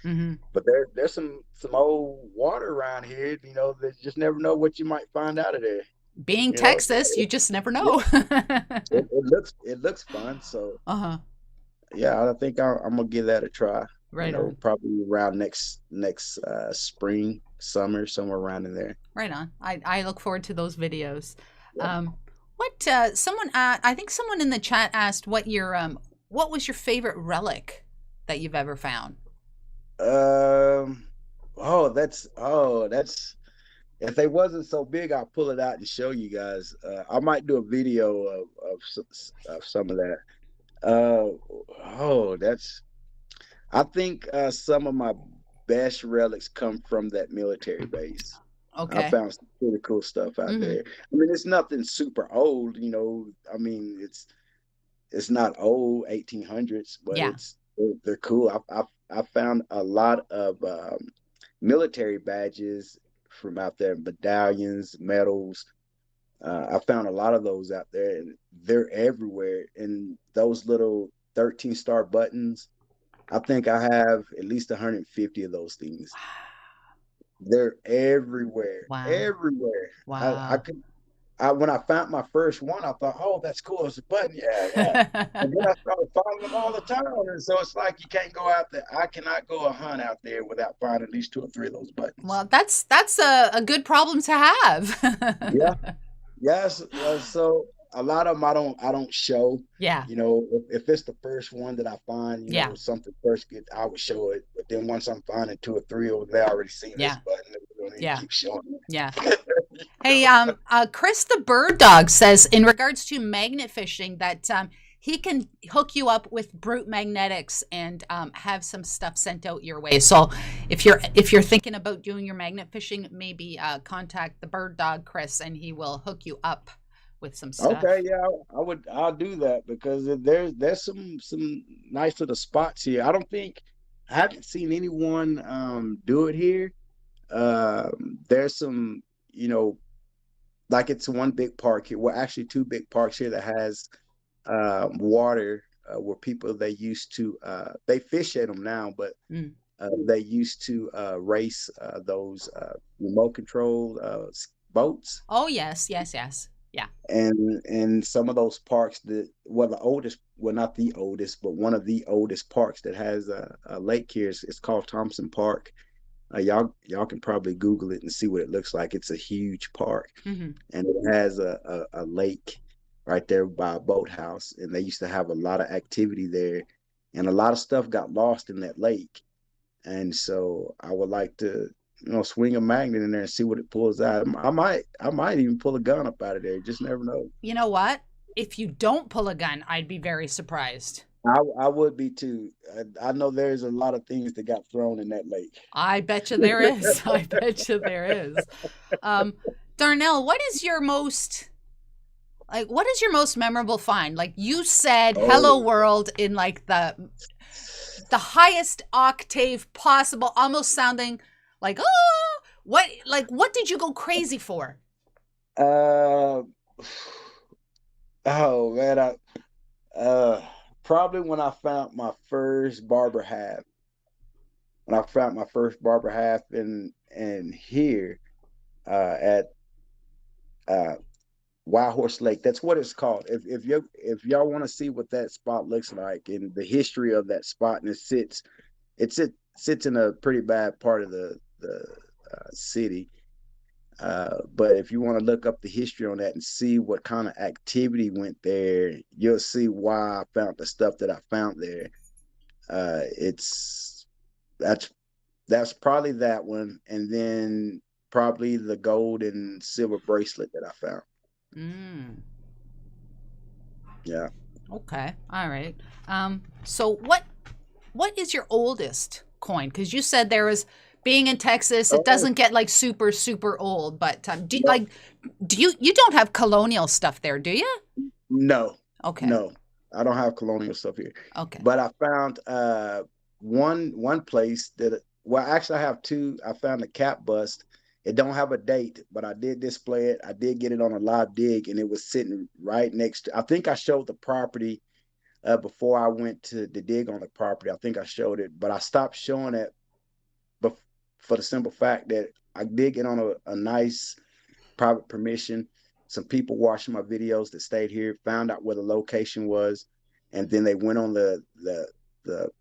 Speaker 2: Hmm.
Speaker 4: But there's some old water around here, that just never know what you might find out of there.
Speaker 2: Being
Speaker 4: You know,
Speaker 2: Texas, you just never
Speaker 4: yeah,
Speaker 2: know.
Speaker 4: it looks fun. So
Speaker 2: Uh-huh.
Speaker 4: yeah, I think I'm gonna give that a try.
Speaker 2: Right on.
Speaker 4: Probably around next spring, summer, somewhere around in there.
Speaker 2: Right on. I look forward to those videos.
Speaker 4: Yeah.
Speaker 2: What someone I think someone in the chat asked what was your favorite relic that you've ever found?
Speaker 4: Um. That's if they wasn't so big, I'll pull it out and show you guys. I might do a video of some of that. Uh. That's. I think some of my best relics come from that military base. I
Speaker 2: Okay.
Speaker 4: found some pretty cool stuff out
Speaker 2: Mm-hmm.
Speaker 4: there. I mean, it's nothing super old. I mean, it's not old 1800s, but
Speaker 2: Yeah.
Speaker 4: they're cool. I found a lot of military badges from out there, medallions, medals. I found a lot of those out there, and they're everywhere. And those little 13-star buttons, I think I have at least 150 of those things. They're everywhere,
Speaker 2: Wow.
Speaker 4: everywhere. I
Speaker 2: Wow.
Speaker 4: could when I found my first one, I thought, oh, that's cool. It's a button. Yeah, yeah. And then I started finding them all the time. And so it's like you can't go out there. I cannot go a hunt out there without finding at least 2 or 3 of those buttons.
Speaker 2: Well, that's a good problem to
Speaker 4: Yeah.
Speaker 2: have.
Speaker 4: Yes. So a lot of them I don't show.
Speaker 2: Yeah.
Speaker 4: If it's the first one that I find,
Speaker 2: Yeah.
Speaker 4: something first good, I would show it. But then once I'm finding 2 or 3 of them, they already seen this
Speaker 2: Yeah.
Speaker 4: button. They don't need to
Speaker 2: Yeah.
Speaker 4: keep showing
Speaker 2: Yeah.
Speaker 4: it.
Speaker 2: Hey, Chris the Bird Dog says in regards to magnet fishing that he can hook you up with brute magnetics and have some stuff sent out your way. So if you're thinking about doing your magnet fishing, maybe contact the Bird Dog Chris and he will hook you up with some
Speaker 4: Okay,
Speaker 2: stuff.
Speaker 4: yeah, I'll do that because there's some nice little spots here. I haven't seen anyone do it here. There's some, you know, like it's one big park here. Well, actually two big parks here that has water where people they used to they fish at them now, but
Speaker 2: Mm.
Speaker 4: they used to race those remote control boats.
Speaker 2: Oh yes, yes, yes. Yeah.
Speaker 4: And some of those parks that the oldest, well, not the oldest, but one of the oldest parks that has a lake here is it's called Thompson Park. Y'all can probably Google it and see what it looks like. It's a huge park,
Speaker 2: Hmm.
Speaker 4: and it has a lake right there by a boathouse, and they used to have a lot of activity there, and a lot of stuff got lost in that lake. And so I would like to, swing a magnet in there and see what it pulls out. I might even pull a gun up out of there. Just never know.
Speaker 2: You know what? If you don't pull a gun, I'd be very surprised.
Speaker 4: I would be too. I know there's a lot of things that got thrown in that lake.
Speaker 2: I bet you there is. I bet you there is. Um, Darnell, what is your most memorable find? Like you said, "Hello
Speaker 4: Oh,
Speaker 2: World" in like the highest octave possible, almost sounding like oh, what did you go crazy for?
Speaker 4: uh, oh man, uh, probably when I found my first barber half. When I found my first barber half in here at uh Wild Horse Lake. That's what it's called. If y'all want to see what that spot looks like and the history of that spot, and it sits in a pretty bad part of the city. But if you want to look up the history on that and see what kind of activity went there, you'll see why I found the stuff that I found there. It's that's probably that one, and then probably the gold and silver bracelet that I found.
Speaker 2: Mm.
Speaker 4: Yeah.
Speaker 2: Okay. All right. So what is your oldest coin? Because you said there was being in Texas, it doesn't get like super super old. But you don't have colonial stuff there, do you?
Speaker 4: No.
Speaker 2: Okay.
Speaker 4: No, I don't have colonial stuff here.
Speaker 2: Okay.
Speaker 4: But I found one place that, well, actually I have two. I found a cap bust. It don't have a date, but I did display it. I did get it on a live dig, and it was sitting right next to. I think I showed the property before I went to the dig on the property. I think I showed it, but I stopped showing it for the simple fact that I did get on a nice private permission. Some people watching my videos that stayed here found out where the location was, and then they went on the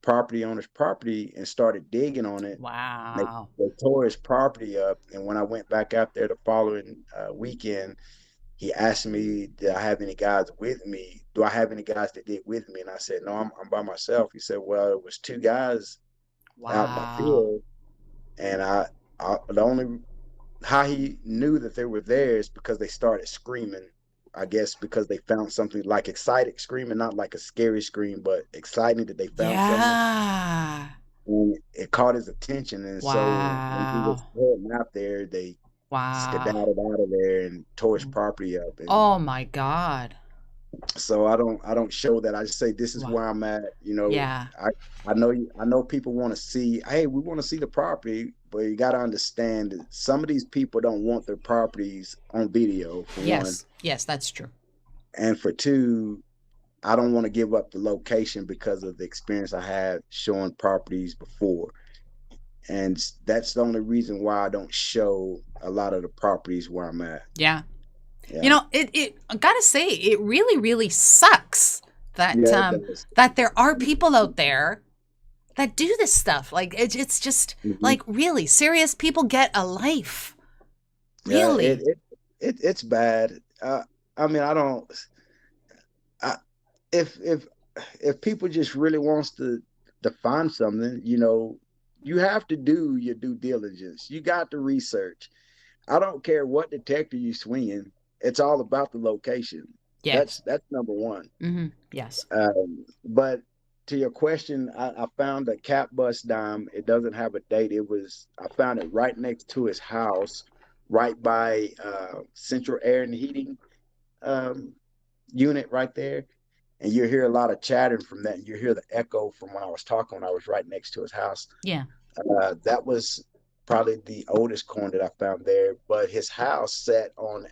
Speaker 4: property owner's property and started digging on it.
Speaker 2: Wow.
Speaker 4: They tore his property up, and when I went back out there the following weekend, he asked me, "Did I have any guys with me? Do I have any guys that did with me?" And I said, "No, I'm by myself." He said, "Well, it was two guys out in the
Speaker 2: Wow.
Speaker 4: field, and the only how he knew that they were there is because they started screaming. I guess because they found something, like excited screaming, not like a scary scream, but excited that they found something.
Speaker 2: Yeah.
Speaker 4: And it caught his attention. And so when he was
Speaker 2: Wow.
Speaker 4: heading out there, they
Speaker 2: Wow.
Speaker 4: skedaddled out of there and tore his property up. And
Speaker 2: Oh my God.
Speaker 4: so I don't show that. I just say this is
Speaker 2: Wow.
Speaker 4: where I'm at. You know,
Speaker 2: Yeah.
Speaker 4: I know people want to see, hey, we want to see the property, but you got to understand that some of these people don't want their properties on video, for one.
Speaker 2: Yes. Yes, that's true.
Speaker 4: And for two, I don't want to give up the location because of the experience I had showing properties before. And that's the only reason why I don't show a lot of the properties where I'm at.
Speaker 2: Yeah.
Speaker 4: Yeah.
Speaker 2: You know, I gotta say, it really, really sucks that
Speaker 4: Yeah, it does.
Speaker 2: that there are people out there that do this stuff. Like it's just like really serious people get a life. Really.
Speaker 4: Yeah, it's bad. I mean, I don't. If people just really wants to find something, you know, you have to do your due diligence. You got to research. I don't care what detector you swinging. It's all about the location.
Speaker 2: Yes.
Speaker 4: That's number one.
Speaker 2: Mm-hmm. Yes.
Speaker 4: But to your question, I found a cap bust dime. It doesn't have a date. I found it right next to his house, right by central air and heating unit right there. And you hear a lot of chattering from that. You hear the echo from when I was talking when I was right next to his house.
Speaker 2: Yeah.
Speaker 4: That was probably the oldest coin that I found there. But his house sat on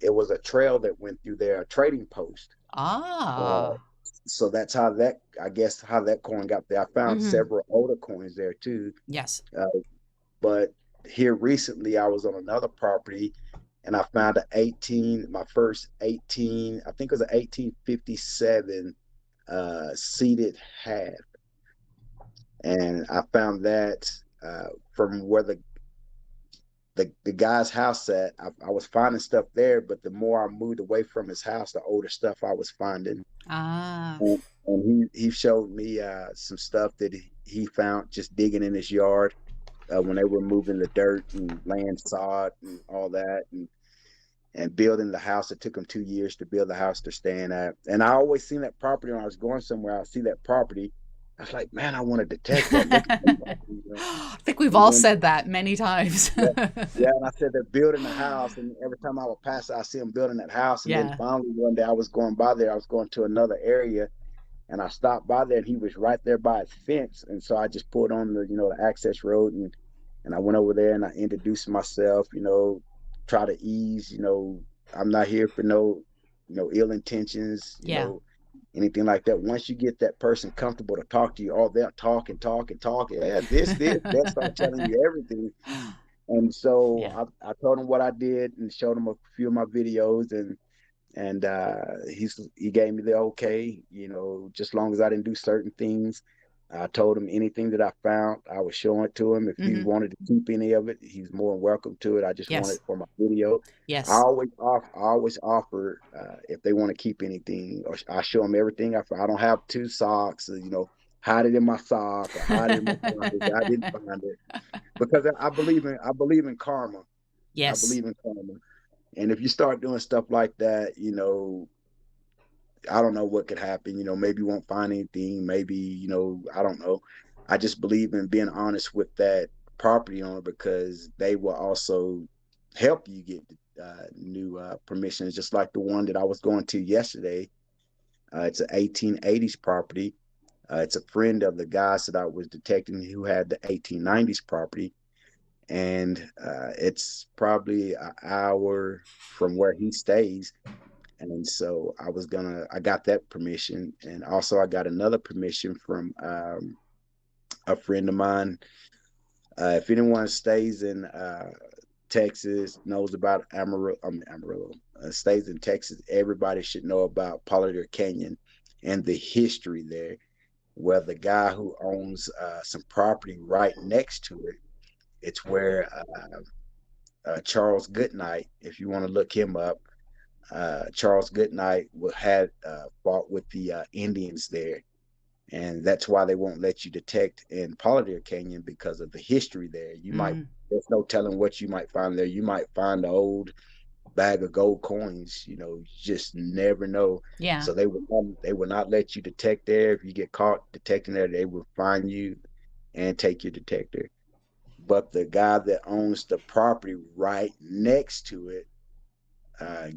Speaker 4: it was a trail that went through there, a trading post.
Speaker 2: Ah.
Speaker 4: So that's how that coin got there. I found several older coins there too.
Speaker 2: Yes.
Speaker 4: But here recently, I was on another property, and I found my first 18, I think it was an 1857 seated half. And I found that from where the guy's house at. I was finding stuff there, but the more I moved away from his house, the older stuff I was finding.
Speaker 2: Ah.
Speaker 4: And he showed me some stuff that he found just digging in his yard when they were moving the dirt and laying sod and all that, and building the house. It took them 2 years to build the house they're staying at. And I always seen that property when I was going somewhere. I see that property. I was like, man, I want to detect that.
Speaker 2: I think we've all said that many times.
Speaker 4: Yeah, and I said they're building the house, and every time I would pass it, I see them building that house. And then finally one day I was going by there. I was going to another area, and I stopped by there, and he was right there by his fence. And so I just pulled on the access road, and I went over there and I introduced myself. Try to ease. I'm not here for no ill intentions. Anything like that. Once you get that person comfortable to talk to you, they'll talk and talk and talk. Yeah, this. They'll start telling you everything. And so
Speaker 2: Yeah.
Speaker 4: I told him what I did and showed him a few of my videos, and he gave me the okay, just long as I didn't do certain things. I told him anything that I found, I was showing it to him. If he
Speaker 2: Mm-hmm.
Speaker 4: wanted to keep any of it, he's more than welcome to it. I just want
Speaker 2: Yes.
Speaker 4: it for my video.
Speaker 2: Yes.
Speaker 4: I always offer if they want to keep anything, or I show them everything. I don't have two socks, hide it in my sock or hide it in my pocket. I didn't find it because I believe in karma. I
Speaker 2: Yes.
Speaker 4: believe in karma. And if you start doing stuff like that, I don't know what could happen. Maybe you won't find anything. Maybe, I don't know. I just believe in being honest with that property owner because they will also help you get new permissions, just like the one that I was going to yesterday. It's an 1880s property. It's a friend of the guys that I was detecting who had the 1890s property. And it's probably an hour from where he stays. And so I got that permission. And also I got another permission from a friend of mine. If anyone stays in Texas, knows about Amarillo, stays in Texas, everybody should know about Polydor Canyon and the history there, where the guy who owns some property right next to it, it's where Charles Goodnight, if you want to look him up, Charles Goodnight had fought with the Indians there, and that's why they won't let you detect in Polydor Canyon because of the history there. There's no telling what you might find there. You might find an old bag of gold coins. You just never know.
Speaker 2: Yeah.
Speaker 4: So they will not let you detect there. If you get caught detecting there, they will fine you and take your detector. But the guy that owns the property right next to it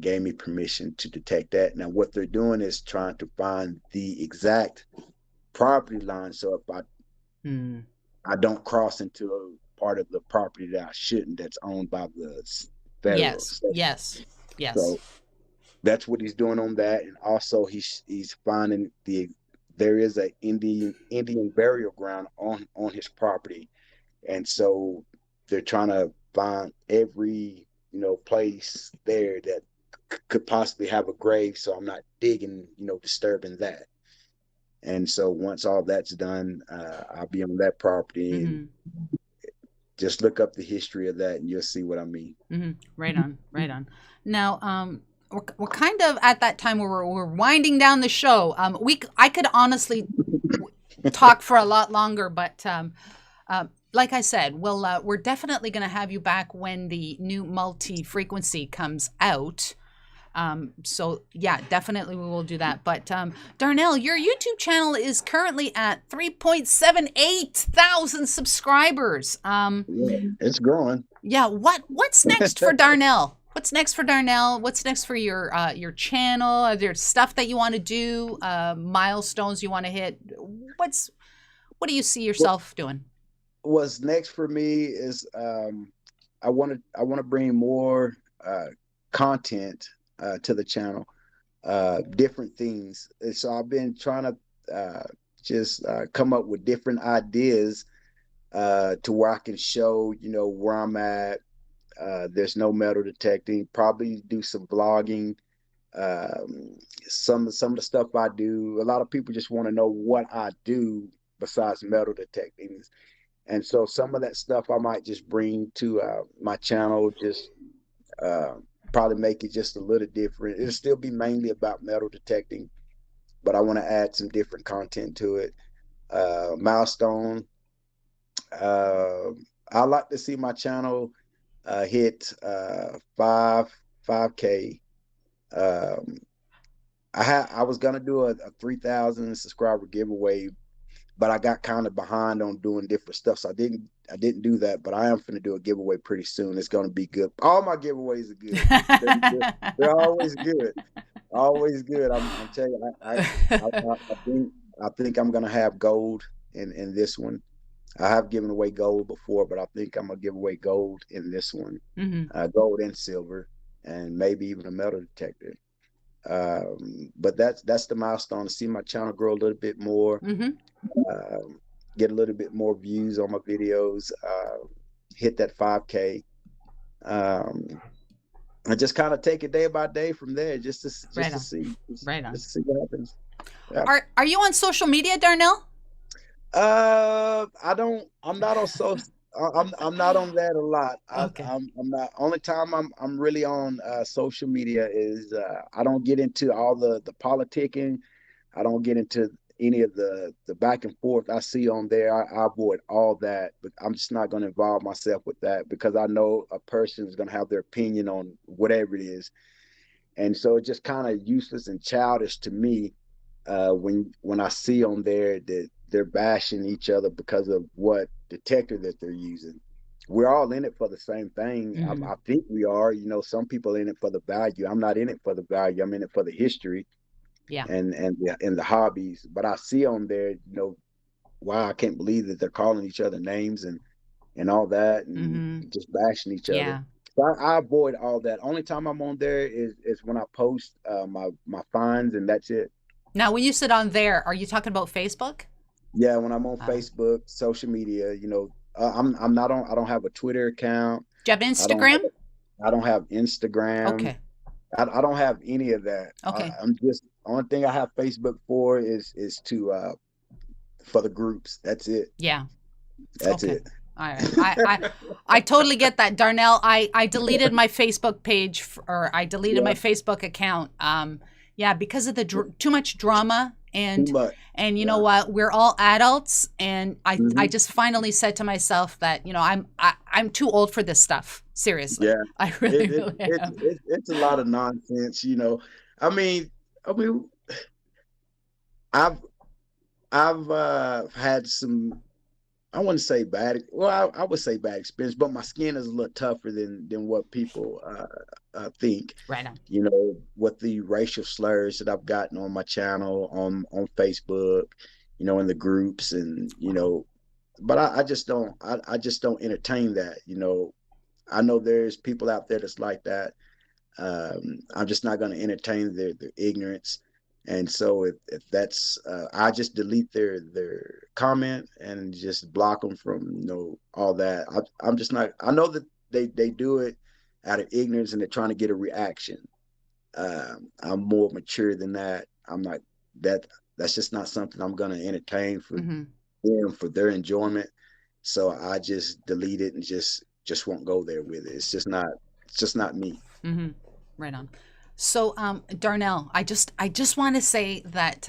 Speaker 4: gave me permission to detect that. Now, what they're doing is trying to find the exact property line. So if I don't cross into a part of the property that I shouldn't, that's owned by the federal
Speaker 2: Yes.
Speaker 4: state.
Speaker 2: Yes. Yes.
Speaker 4: So that's what he's doing on that. And also he's finding there is an Indian burial ground on his property. And so they're trying to find every, place there that could possibly have a grave. So I'm not digging, disturbing that. And so once all that's done, I'll be on that property and just look up the history of that and you'll see what I mean.
Speaker 2: Right on. Right on. Now, we're kind of at that time where we're winding down the show. I could honestly talk for a lot longer, but like I said, we're definitely going to have you back when the new multi-frequency comes out. So yeah, definitely we will do that. But Darnell, your YouTube channel is currently at 3.78 thousand subscribers.
Speaker 4: Yeah, it's growing.
Speaker 2: Yeah, what's next for Darnell? What's next for Darnell? What's next for your channel? Are there stuff that you want to do? Milestones you want to hit? What do you see yourself doing?
Speaker 4: What's next for me is I want to bring more content to the channel, different things. And so I've been trying to just come up with different ideas to where I can show, where I'm at. There's no metal detecting. Probably do some vlogging. Some of the stuff I do. A lot of people just want to know what I do besides metal detecting. And so some of that stuff I might just bring to my channel, just probably make it just a little different. It'll still be mainly about metal detecting, but I want to add some different content to it. Milestone. I like to see my channel hit 5K. I was gonna do a 3,000 subscriber giveaway, but I got kind of behind on doing different stuff, so I didn't do that. But I am going to do a giveaway pretty soon. It's going to be good. All my giveaways are good. They're always good, always good. I'm telling you, I think I'm going to have gold in this one. I have given away gold before, but I think I'm gonna give away gold in this one, gold and silver, and maybe even a metal detector. But that's the milestone, to see my channel grow a little bit more, get a little bit more views on my videos, hit that 5K. I just kind of take it day by day from there, just to see, just to see what happens. Yeah.
Speaker 2: Are you on social media, Darnell?
Speaker 4: I don't. I'm not on social. I'm not on that a lot.
Speaker 2: Okay.
Speaker 4: I'm not. Only time I'm really on social media is I don't get into all the politicking. I don't get into any of the back and forth I see on there. I avoid all that, but I'm just not going to involve myself with that because I know a person is going to have their opinion on whatever it is, and so it's just kind of useless and childish to me when I see on there that they're bashing each other because of what detector that they're using. We're all in it for the same thing.
Speaker 2: Mm-hmm.
Speaker 4: I think we are. You know, some people are in it for the value. I'm not in it for the value. I'm in it for the history.
Speaker 2: Yeah.
Speaker 4: And the hobbies. But I see on there, you know, wow, I can't believe that they're calling each other names and all that and just bashing each other. So I avoid all that. Only time I'm on there is when I post my finds, and that's it.
Speaker 2: Now, when you sit on there, are you talking about Facebook?
Speaker 4: Yeah, when I'm on Facebook, social media, you know, I'm not on. I don't have a Twitter account.
Speaker 2: Do you have Instagram?
Speaker 4: I don't have Instagram.
Speaker 2: Okay.
Speaker 4: I don't have any of that.
Speaker 2: Okay.
Speaker 4: I'm just, only thing I have Facebook for is to for the groups. That's it.
Speaker 2: Yeah.
Speaker 4: That's it.
Speaker 2: All right. I totally get that, Darnell. I deleted my Facebook page I deleted my Facebook account. Because of the too much drama and you know what, we're all adults, and I just finally said to myself that, you know, I'm too old for this stuff. Seriously.
Speaker 4: Yeah.
Speaker 2: I really am.
Speaker 4: It's a lot of nonsense, you know. I mean I've had some, I wouldn't say bad. Well, I would say bad experience, but my skin is a little tougher than what people think.
Speaker 2: Right on.
Speaker 4: You know, with the racial slurs that I've gotten on my channel, on Facebook, you know, in the groups, and you know, but I just don't. I just don't entertain that. You know, I know there's people out there that's like that. I'm just not going to entertain their ignorance. And so if that's, I just delete their comment and just block them from, you know, all that. I'm just not, I know that they do it out of ignorance and they're trying to get a reaction. I'm more mature than that. I'm not, that's just not something I'm going to entertain for them, for their enjoyment. So I just delete it and just won't go there with it. It's just not me.
Speaker 2: Mm-hmm. Right on. So, Darnell, I just want to say that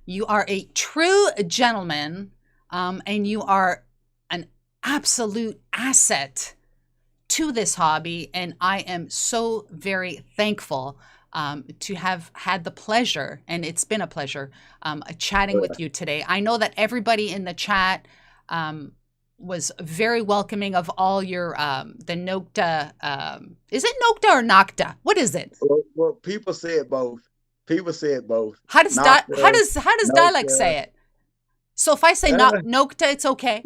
Speaker 2: you are a true gentleman, and you are an absolute asset to this hobby, and I am so very thankful to have had the pleasure, and it's been a pleasure, chatting with you today. I know that everybody in the chat was very welcoming of all your the Nokta. Is it Nokta or Nocta? What is it?
Speaker 4: Well, people say it both.
Speaker 2: How does dialect say it? So if I say Nokta, it's okay.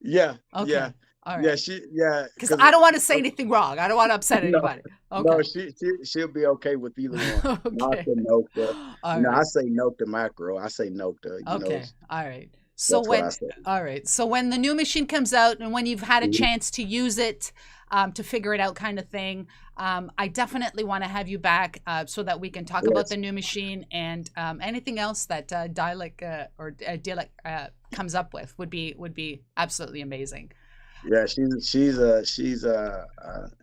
Speaker 4: Yeah.
Speaker 2: Okay.
Speaker 4: Yeah.
Speaker 2: All right.
Speaker 4: Yeah.
Speaker 2: Because I don't want to say anything wrong. I don't want to upset anybody. Okay.
Speaker 4: No, she'll be okay with either one.
Speaker 2: Okay.
Speaker 4: Nokta.
Speaker 2: All right.
Speaker 4: I say Nokta macro. I say Nokta.
Speaker 2: Okay. All right. So when the new machine comes out and when you've had a chance to use it, to figure it out kind of thing, I definitely want to have you back so that we can talk about the new machine, and anything else that dialect comes up with would be absolutely amazing.
Speaker 4: Yeah, she's an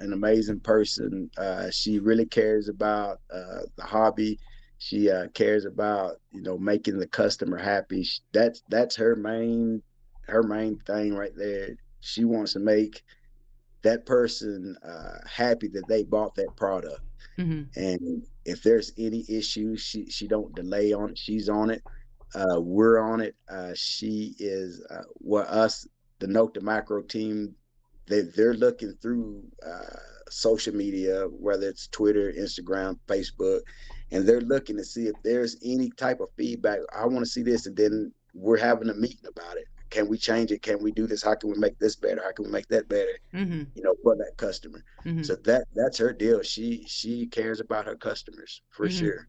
Speaker 4: amazing person. She really cares about the hobby. She cares about, you know, making the customer happy. That's her main thing right there. She wants to make that person happy that they bought that product. And if there's any issues, she don't delay on it. She's on it. We're on it. She is us, the Nokta Macro team. They're looking through social media, whether it's Twitter, Instagram, Facebook, and they're looking to see if there's any type of feedback. I want to see this, and then we're having a meeting about it. Can we change it? Can we do this? How can we make this better? How can we make that better? You know, for that customer. So that's her deal. She cares about her customers for sure.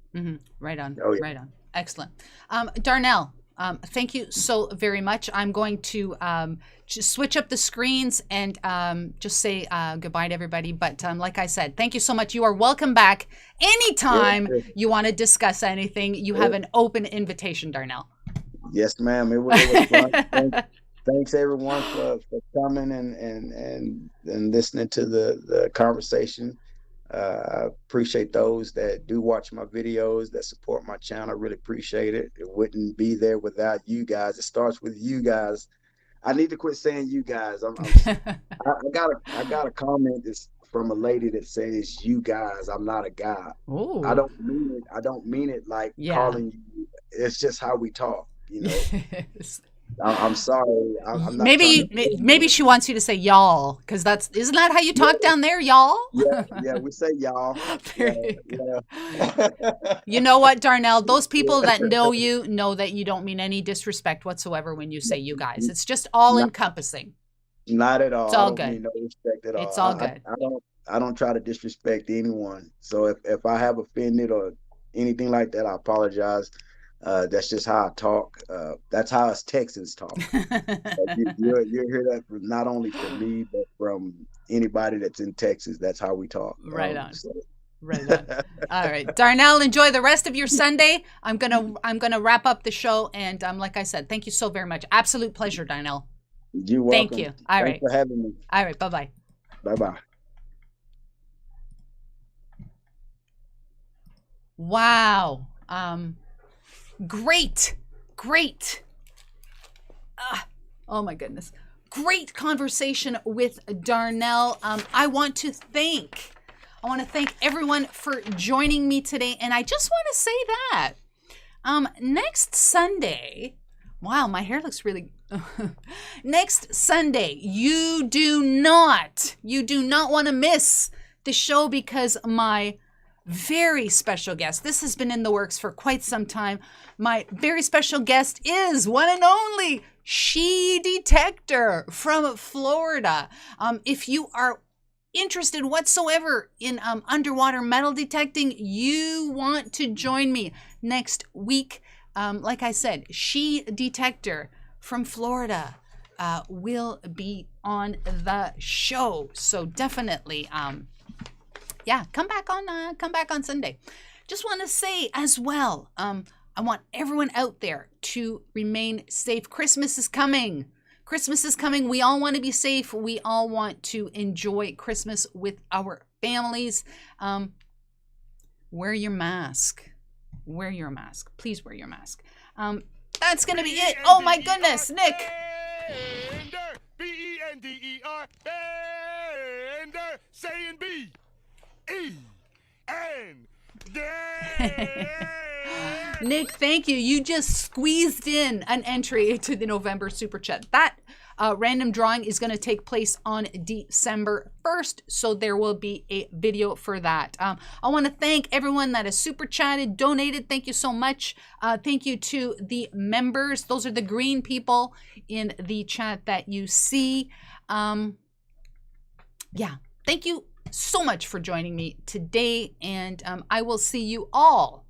Speaker 2: Right on.
Speaker 4: Oh, yeah.
Speaker 2: Right on. Excellent. Darnell, Thank you so very much. I'm going to just switch up the screens and just say goodbye to everybody. But like I said, thank you so much. You are welcome back anytime you want to discuss anything. You have an open invitation, Darnell.
Speaker 4: Yes, ma'am. It was fun. Thanks everyone for coming and listening to the conversation. I appreciate those that do watch my videos, that support my channel. I really appreciate it. It wouldn't be there without you guys. It starts with you guys. I need to quit saying you guys. I got a comment that's from a lady that says you guys. I'm not a guy.
Speaker 2: Ooh.
Speaker 4: I don't mean it like calling you. It's just how we talk, you know. I'm sorry. I'm not
Speaker 2: maybe she wants you to say y'all, because isn't that how you talk down there, y'all?
Speaker 4: Yeah, we say y'all.
Speaker 2: You know what, Darnell? Those people that know you know that you don't mean any disrespect whatsoever when you say you guys. It's just all encompassing.
Speaker 4: Not at all.
Speaker 2: It's all
Speaker 4: I don't
Speaker 2: good.
Speaker 4: mean no respect at all.
Speaker 2: It's all good.
Speaker 4: I don't try to disrespect anyone. So if I have offended or anything like that, I apologize. That's just how I talk. That's how us Texans talk. You'll hear that from, not only from me, but from anybody that's in Texas. That's how we talk.
Speaker 2: Right on. Right on. All right, Darnell, enjoy the rest of your Sunday. I'm gonna wrap up the show, and like I said, thank you so very much. Absolute pleasure, Darnell.
Speaker 4: You're welcome.
Speaker 2: Thank you. All right.
Speaker 4: Thanks for having me.
Speaker 2: All right. Bye-bye.
Speaker 4: Bye-bye.
Speaker 2: Wow. Great. Oh my goodness. Great conversation with Darnell. I want to thank everyone for joining me today. And I just want to say that next Sunday, wow, my hair looks really next Sunday, you do not want to miss the show, because my very special guest, this has been in the works for quite some time. My very special guest is one and only She Detector from Florida. If you are interested whatsoever in underwater metal detecting, you want to join me next week. Like I said, She Detector from Florida will be on the show. So definitely, come back on Sunday. Just want to say as well, I want everyone out there to remain safe. Christmas is coming. We all want to be safe. We all want to enjoy Christmas with our families. Wear your mask. Please wear your mask. That's going to be it. Oh my goodness, Nick.
Speaker 3: B-E-N-D-E-R, Bender, saying B.
Speaker 2: Nick, thank you. You just squeezed in an entry to the November Super Chat. That random drawing is going to take place on December 1st, so there will be a video for that. I want to thank everyone that has super chatted, donated. Thank you so much. Thank you to the members. Those are the green people in the chat that you see. Thank you so much for joining me today, and I will see you all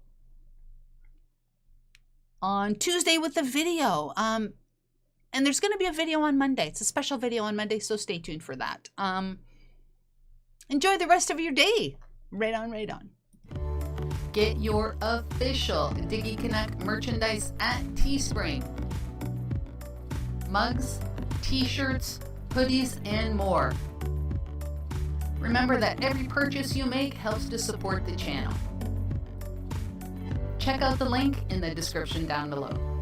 Speaker 2: on Tuesday with the video. And there's going to be a video on Monday. It's a special video on Monday, so stay tuned for that. Enjoy the rest of your day. Right on. Get your official Diggy Canuck merchandise at Teespring. Mugs, t-shirts, hoodies, and more. Remember that every purchase you make helps to support the channel. Check out the link in the description down below.